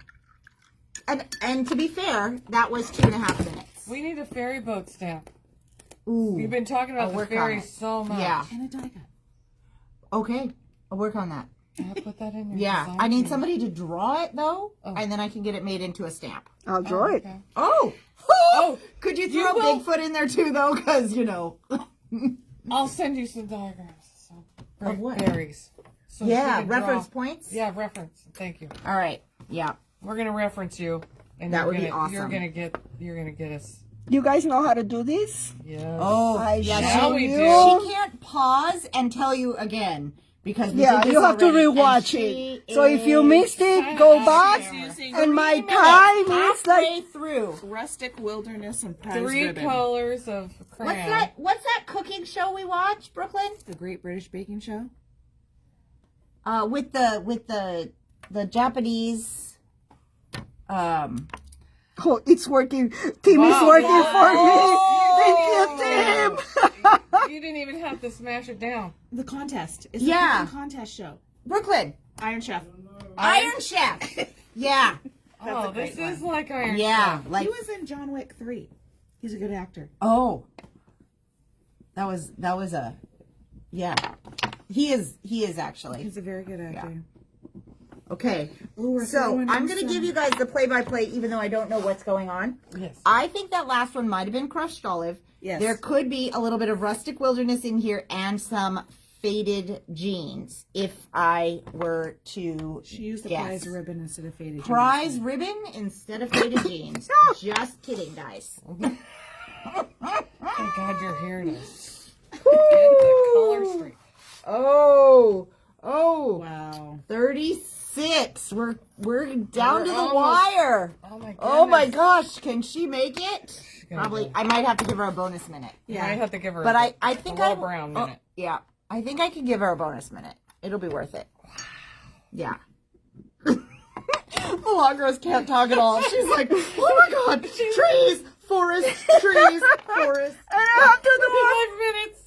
And to be fair, that was 2.5 minutes. We need a ferry boat stamp. Ooh. We've been talking about I'll the work on ferry it. so much. Yeah. And a die cut. Okay. I'll work on that. I'll put that in your Yeah. design I need sheet. somebody to draw it though, and then I can get it made into a stamp. I'll draw it. Okay. Oh. Oh, Could you you throw will- Bigfoot in there too though? Because, you know. I'll send you some diagrams. Of what? Berries. So Yeah. you can draw- Reference points? Yeah, reference. Thank you. All right. Yeah. We're gonna reference you, and That you're would be gonna, awesome. You're gonna get us. You guys know how to do this? Yes. Oh. I yeah. Now show we you. do. She can't pause and tell you again. Because we Yeah, did this you have to already, and rewatch she it. So if you is missed it, go back. And my 3 minutes time is halfway like through. Rustic wilderness and prize 3 ribbon. colors of crayon. What's that cooking show we watch, Brooklyn? The Great British Baking Show. With the Japanese. oh, it's working. Tim is Wow. working for me. Oh. Thank you, Tim. You didn't even have to smash it down. The contest. It's Yeah. a cooking contest show. Brooklyn. Iron Chef. Iron Chef. Yeah. Oh, this is like Iron Yeah. Chef. Like He was in John Wick 3. He's a good actor. oh. That was a yeah. He is actually. He's a very good actor. Okay. Ooh, we're So throwing I'm in gonna some- give you guys the play-by-play, even though I don't know what's going on. Yes. I think that last one might have been crushed olive. Yes. There could be a little bit of rustic wilderness in here and some faded jeans if I were to She used the guess. prize ribbon instead of faded. Prize jeans. ribbon instead of faded jeans. Just kidding, guys. Thank God you're here to get the color straight. Oh, Wow. 36. We're down We're to the almost- wire. Oh my goodness. Oh my gosh, can she make it? gonna Probably. do it. I might have to give her a bonus minute. Yeah. I have to give her But a I think little brown minute. Yeah, I think I can give her a bonus minute. It'll be worth it. Yeah. Milagros can't talk at all. She's like, oh my god, trees, forest, trees, forest. And I have to 5 minutes.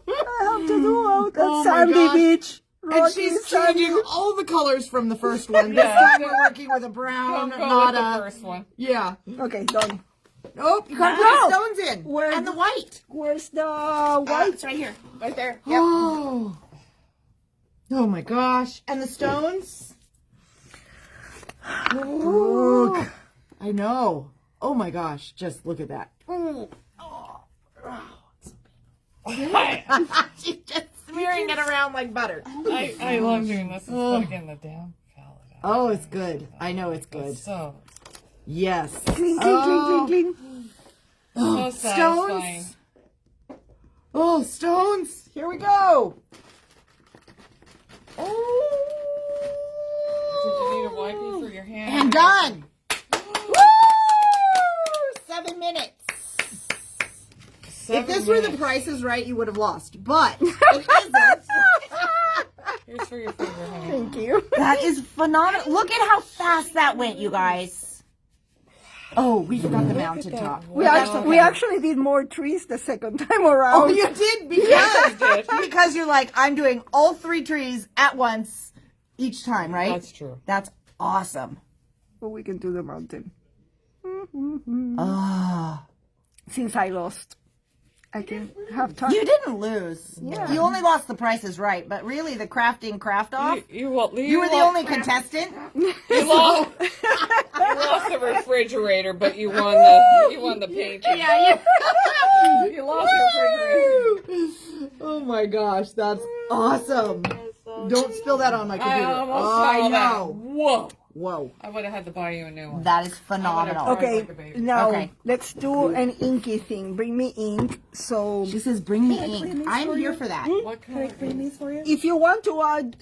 I have to do out at Oh my Sandy gosh. Beach. And Rocky she's Sandy. changing all the colors from the first one. This Yeah. time we're working with a brown, Don't go not with the a. first one. Yeah. Okay, done. Oh, you gotta put No. the stones in. Where- And the white. Where's the white? It's right here. Right there. Yep. Oh. Oh my gosh. And the stones? Look. I know. Oh my gosh. Just look at that. She's just smearing it around like butter. I love doing this. It's like getting the damn palette out. Oh, it's good. I know it's good. So, Yes. Cling, cling, Oh. cling, cling, cling. so satisfying. Stones. Oh, stones. Here we go. Did you need a wipey for your hand? And done. Woo! 7 minutes. If this were the Price is Right, you would have lost. But it isn't. Here's for your finger, honey. Thank you. That is phenomenal. Look at how fast that went, you guys. Oh, we forgot the mountaintop. We actually did more trees the second time around. Oh, you did because you're like, I'm doing all 3 trees at once each time, right? That's true. That's awesome. But we can do the mountain. Ah. Since I lost, I can have time. You didn't lose. Yeah. You only lost the Price is Right, but really the crafting craft off. You You were the lost- only contestant. You lost the refrigerator, but you won the painting. Yeah, You lost the refrigerator. Oh my gosh, that's awesome. Don't spill that on my computer. I almost I saw that. know. Whoa! Whoa. I would have had to buy you a new one. That is phenomenal. Okay, like a baby. now Okay. let's do an inky thing. Bring me ink. So She says, bring me clean ink. these I'm for here you? for that. What Can I color? clean these for you? if you want to add,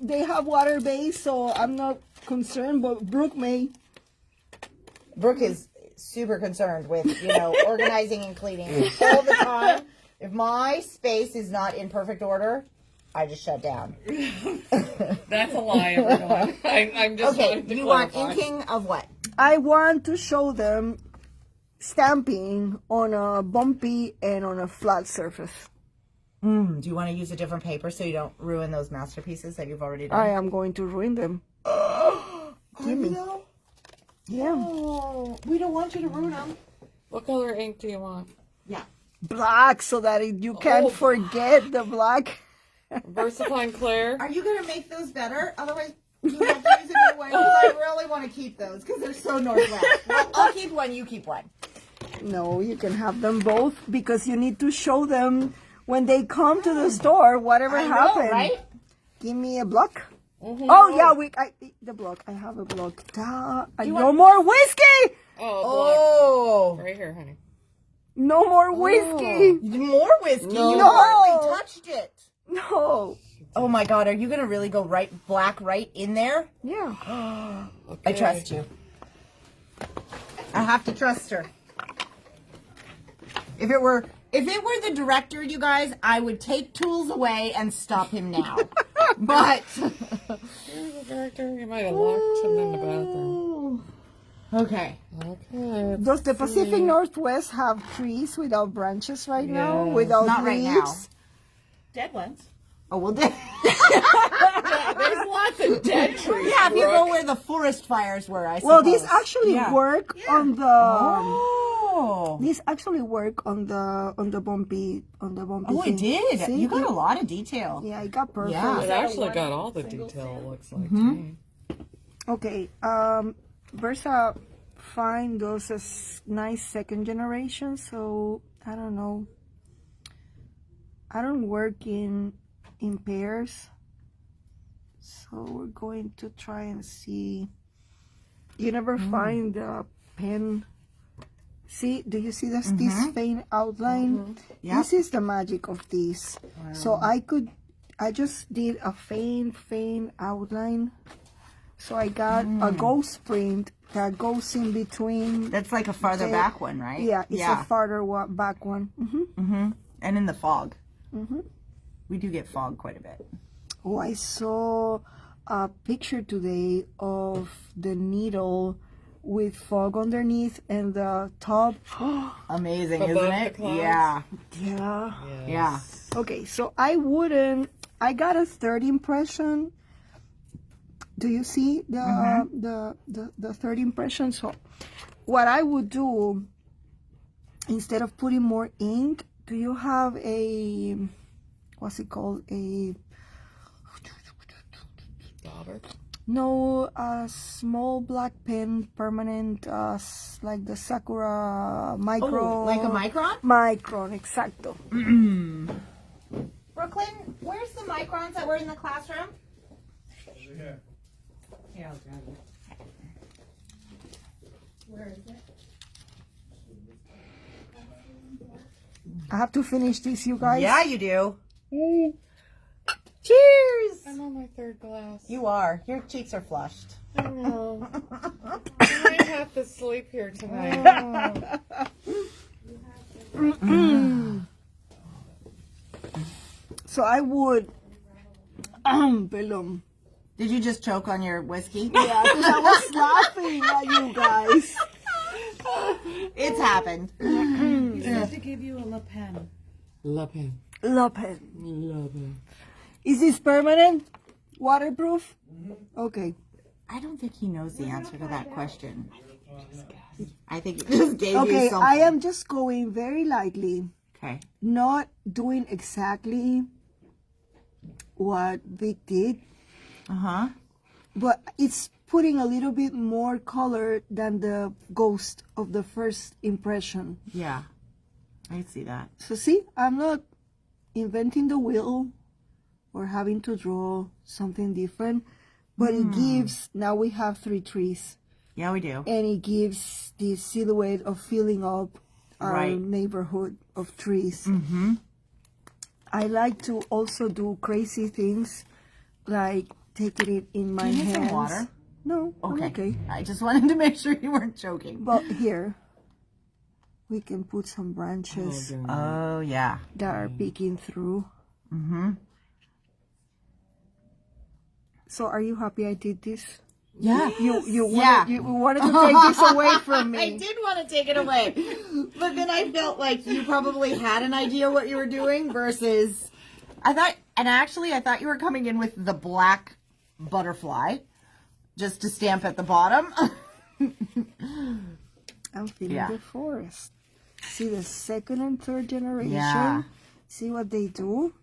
they have water base, so I'm not concerned. But Brooke may. Brooke is super concerned with, organizing and cleaning all the time. If my space is not in perfect order, I just shut down. That's a lie, everyone. I'm just Okay, wanting to you want clarify. inking of what? I want to show them stamping on a bumpy and on a flat surface. Do you want to use a different paper so you don't ruin those masterpieces that you've already done? I am going to ruin them. Give me though? Yeah. Oh, we don't want you to ruin them. What color ink do you want? Yeah. Black, so that you can't forget the black. VersaFine Claire? Are you going to make those better? Otherwise, you have to use a new one. 'Cause I really want to keep those because they're so Northwest. Well, I'll keep one, you keep one. No, you can have them both because you need to show them when they come to the store whatever I know, happened. right? Give me a block. Oh yeah, the block. I have a block. No more whiskey. Oh, Oh. right here, honey. No more whiskey. More whiskey. No. You hardly touched it. No. Oh my God, are you going to really go black right in there? Yeah. I trust you. I have to trust her. If it were the director, you guys, I would take tools away and stop him now. But Here's the director. You might have locked him in the bathroom. okay. Okay. Does the Pacific Northwest have trees without branches right now? Yes. Without Not right now. leaves? Dead ones. Oh, well, There's lots of dead trees. yeah, if you Brooke. go where the forest fires were, I suppose. Well, these actually Yeah. work on the. Oh. These actually work on the bumpy Oh, thing. it did. See? You got a lot of detail. Yeah, it got perfect. Yeah. It actually got all the detail, it looks like to me. Okay. Versa find those as nice second generation, so I don't know. I don't work in pairs, so we're going to try and see. You never find the pen. See, do you see this faint outline? Yeah. This is the magic of these. So I just did a faint outline. So I got a ghost print that goes in between. That's like a farther back one, right? Yeah, it's a farther back one. And in the fog. We do get fog quite a bit. Oh, I saw a picture today of the needle with fog underneath and the top. Amazing, Above isn't the it? clouds. Yeah. Yeah. Yeah. Okay, so I got a third impression. Do you see the third impression? So what I would do, instead of putting more ink, do you have a, what's it called? A, Daughter. no, a small black pen, permanent, like the Sakura micro. Oh, like a micron? Micron, exacto. Brooklyn, where's the microns that were in the classroom? Yeah, I'll grab it. I have to finish this, you guys. Yeah, you do. Cheers! I'm on my third glass. You are. Your cheeks are flushed. I know. I might have to sleep here tonight. So I would, Belum. Did you just choke on your whiskey? Yeah, because I was laughing at you guys. It's happened. He said to give you a Le Pen. Love him. Love it. Love him. Is this permanent? Waterproof? Okay. I don't think he knows the answer to that question. I think he just gave you Okay, something. I am just going very lightly, Okay. not doing exactly what Vic did, Uh-huh. but it's putting a little bit more color than the ghost of the first impression. Yeah. I see that. So see, I'm not inventing the wheel or having to draw something different, but it gives, now we have 3 trees, Yeah, we do. and it gives this silhouette of filling up our Right. neighborhood of trees. Mm-hmm. I like to also do crazy things, like taking it in my Do you hands. need some water? No, I'm Okay. okay. I just wanted to make sure you weren't choking. But here, we can put some branches Oh, yeah. that are peeking through. Mm-hmm. So are you happy I did this? Yeah. You Yeah. wanted to take this away from me. I did want to take it away. But then I felt like you probably had an idea what you were doing versus I thought you were coming in with the black butterfly just to stamp at the bottom. I'm feeling Yeah. the forest. See the second and third generation. Yeah. See what they do.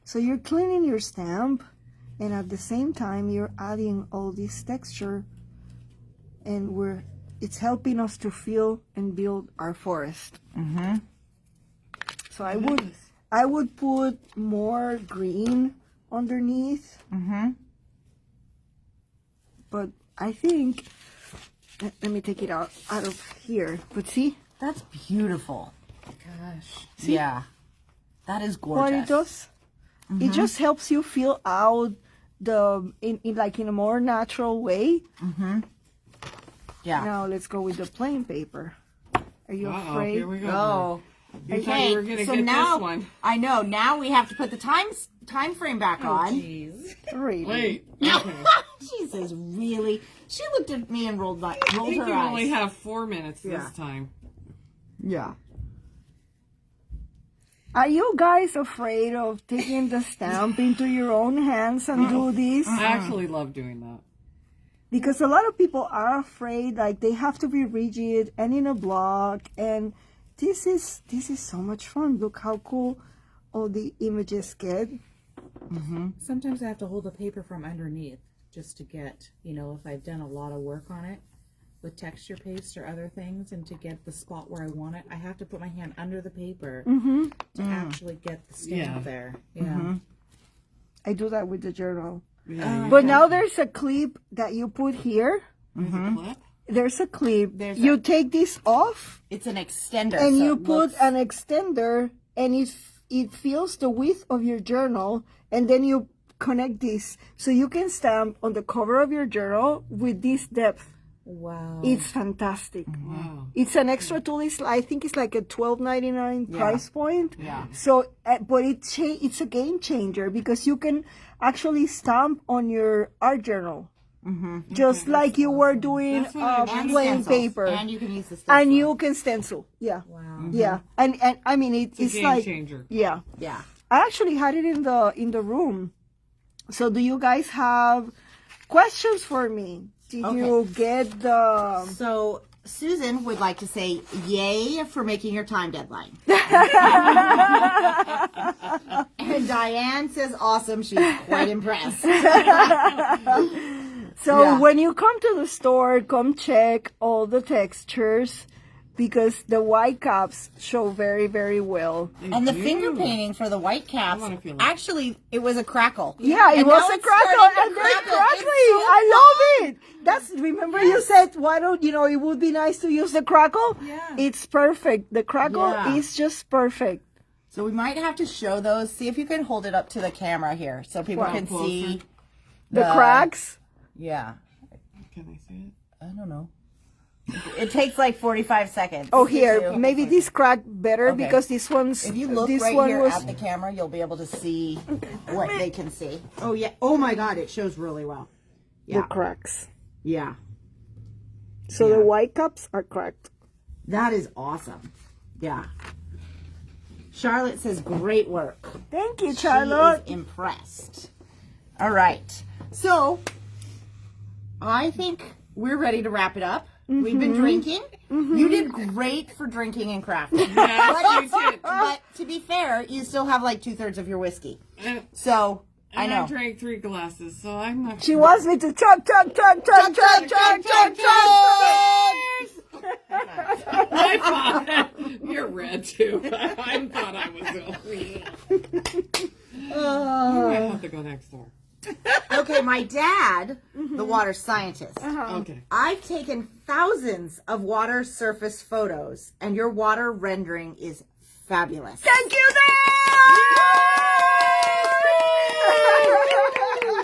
So you're cleaning your stamp, and at the same time you're adding all this texture, and it's helping us to feel and build our forest. Mm-hmm. So I would put more green underneath. Mm-hmm. But I think, let me take it out of here. But see That's beautiful. Gosh. Yeah. That is gorgeous. what it does? It just helps you feel out in a more natural way. Yeah. Now let's go with the plain paper. Are you Uh-oh, afraid? here we go. Oh. You thought you were gonna so get now, this one. I know. Now we have to put the time frame back on. Jeez. Really? Wait. Okay. Jesus, really? She looked at me and rolled I her think you eyes. only have 4 minutes Yeah. this time. Yeah. Are you guys afraid of taking the stamp into your own hands and do this? I actually love doing that. Because a lot of people are afraid, like they have to be rigid and in a block, and this is so much fun. Look how cool all the images get. Sometimes I have to hold the paper from underneath just to get, if I've done a lot of work on it with texture paste or other things, and to get the spot where I want it, I have to put my hand under the paper to actually get the stamp Yeah. there. Yeah. I do that with the journal. Yeah, But now there's a clip that you put here. There's a clip. There's a clip. There's You take this off It's an extender. and so you it put looks- an extender, and it fills the width of your journal, and then you connect this so you can stamp on the cover of your journal with this depth. Wow. It's fantastic. Wow. It's an extra tool. I think it's like a $12.99 price point. Yeah. So, but it's a game changer because you can actually stamp on your art journal, just like you were doing That's what I wanted. and plain stencils. paper, And you can use the stencil. and you can stencil. Yeah, Wow. yeah, and I mean It's it's a game like changer. yeah. Yeah. I actually had it in the room. So, do you guys have questions for me? Did you get the? So Susan would like to say yay for making your time deadline. And Diane says awesome. She's quite impressed. So Yeah. when you come to the store, come check all the textures because the white caps show very, very well. And the finger painting for the white caps, wanna feel it. actually, it was a crackle. Yeah, it And was now a it's crackle, starting to and they're crackle. crackly. It's so I love it. Remember you said, why don't, it would be nice to use the crackle? Yeah. It's perfect. The crackle Yeah. is just perfect. So we might have to show those. See if you can hold it up to the camera here so people Wow. can see. The cracks. Yeah. Can I see it? I don't know. It takes like 45 seconds. Oh, here, to- maybe this crack better Okay. because this one's, If you look this right one here was, at the camera, you'll be able to see what they can see. Oh, yeah. Oh, my God. It shows really well. the Yeah. cracks. Yeah. So the white caps are cracked. That is awesome. Yeah. Charlotte says, great work. Thank you, She Charlotte. is impressed. All right. So, I think we're ready to wrap it up. We've been drinking. You did great for drinking and crafting. Yeah, you did. But to be fair, you still have like 2/3 of your whiskey. And, So, I and know. I drank 3 glasses, so I'm not. She wants me to chug, chug, chug, chug, chug, chug, chug, chug. I thought you're red too. I thought I was only. I might have to go next door. Okay, my dad, the water scientist. Okay. I've taken thousands of water surface photos, and your water rendering is fabulous. Thank you,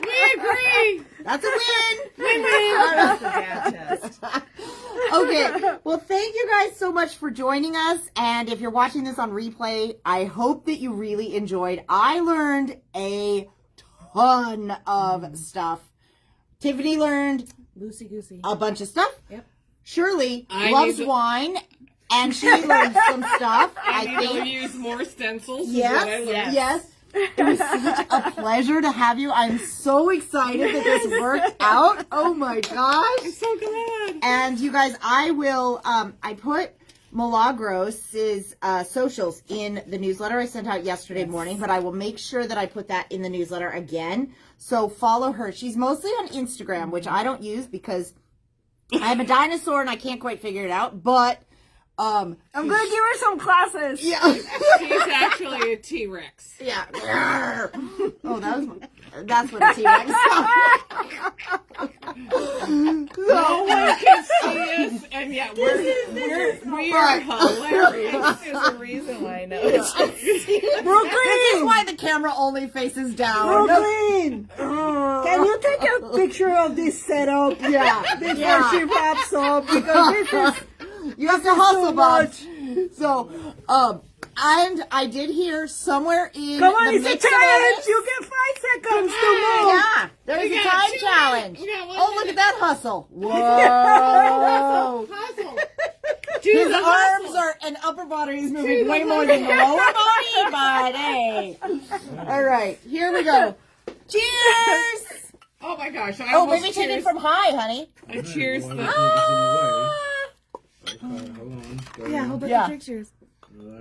We agree. That's a win. That's the dad test. Okay, well, thank you guys so much for joining us. And if you're watching this on replay, I hope that you really enjoyed. I learned a ton of stuff Tiffany learned Loosey goosey. a bunch of stuff. Yep. Shirley I loves need to- wine, and she learned some stuff. I I will think. use more stencils. Yes, Is what I learned. yes. It was such a pleasure to have you. I'm so excited that this worked out. Oh my gosh. So glad. And you guys, I will, I put Milagros' socials in the newsletter I sent out yesterday morning, but I will make sure that I put that in the newsletter again. So follow her. She's mostly on Instagram, which I don't use because I'm a dinosaur and I can't quite figure it out, but I'm gonna give her some classes. yeah. He's actually a T-Rex. Yeah. Oh, that's what a T-Rex No one can see us, and yet we are hilarious. There's a reason why I know. This is why the camera only faces down. Brooklyn, can you take a picture of this setup? Yeah. Before she wraps up, because this is You have to hustle much. So, and I did hear somewhere in come on, the it's a mix of all challenge. this- You get 5 seconds to move. Yeah, there's We a got time 2 challenge. minutes. We got 1 Oh, look minute. at that hustle. Whoa. Puzzle. His arms are and upper body is moving way more than the lower body, but hey. All right, here we go. Cheers. Oh my gosh! I Oh, almost maybe take it cheers. from high, honey. I cheers the. Yeah, hold up Yeah. the pictures.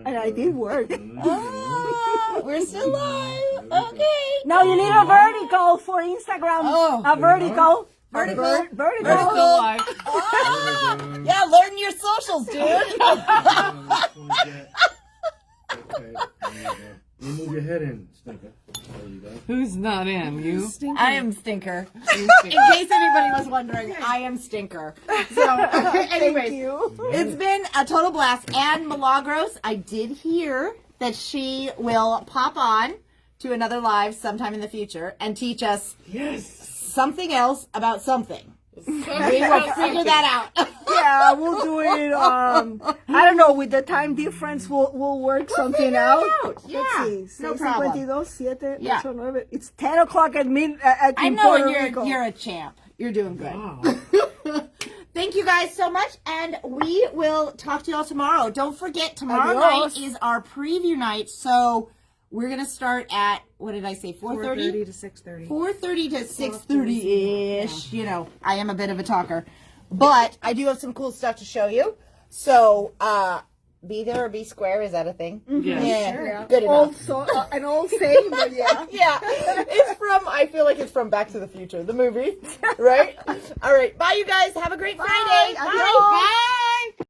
And I did work. We're still live. Okay. Now you need a vertical for Instagram. Oh. A vertical. Vertical. Vertical. Vertical. Still alive. Yeah, learn your socials, dude. You move your head in, Stinker. There you go. Who's not in? You? I am Stinker. In case anybody was wondering, I am Stinker. So, anyways, it's been a total blast. And Milagros, I did hear that she will pop on to another live sometime in the future and teach us something else about something. We will figure that out. Yeah, we'll do it. I don't know. With the time difference, we'll work something out. Yeah, Let's see. no problem. 52, 7, Yeah. 8, 9. It's 10 o'clock at I in know, Puerto and Rico. you're a champ. You're doing good. Thank you guys so much, and we will talk to you all tomorrow. Don't forget, tomorrow Adios. night is our preview night, so we're going to start at, what did I say, 4:30? 4:30 to 6:30. 4:30 to 6:30-ish. You know, I am a bit of a talker. But I do have some cool stuff to show you. So, be there or be square, is that a thing? Yes. Yeah, good enough. Also, an old saying, but yeah. Yeah, it's from, I feel like it's from Back to the Future, the movie, right? All right, bye you guys. Have a great Friday. Adios. Bye.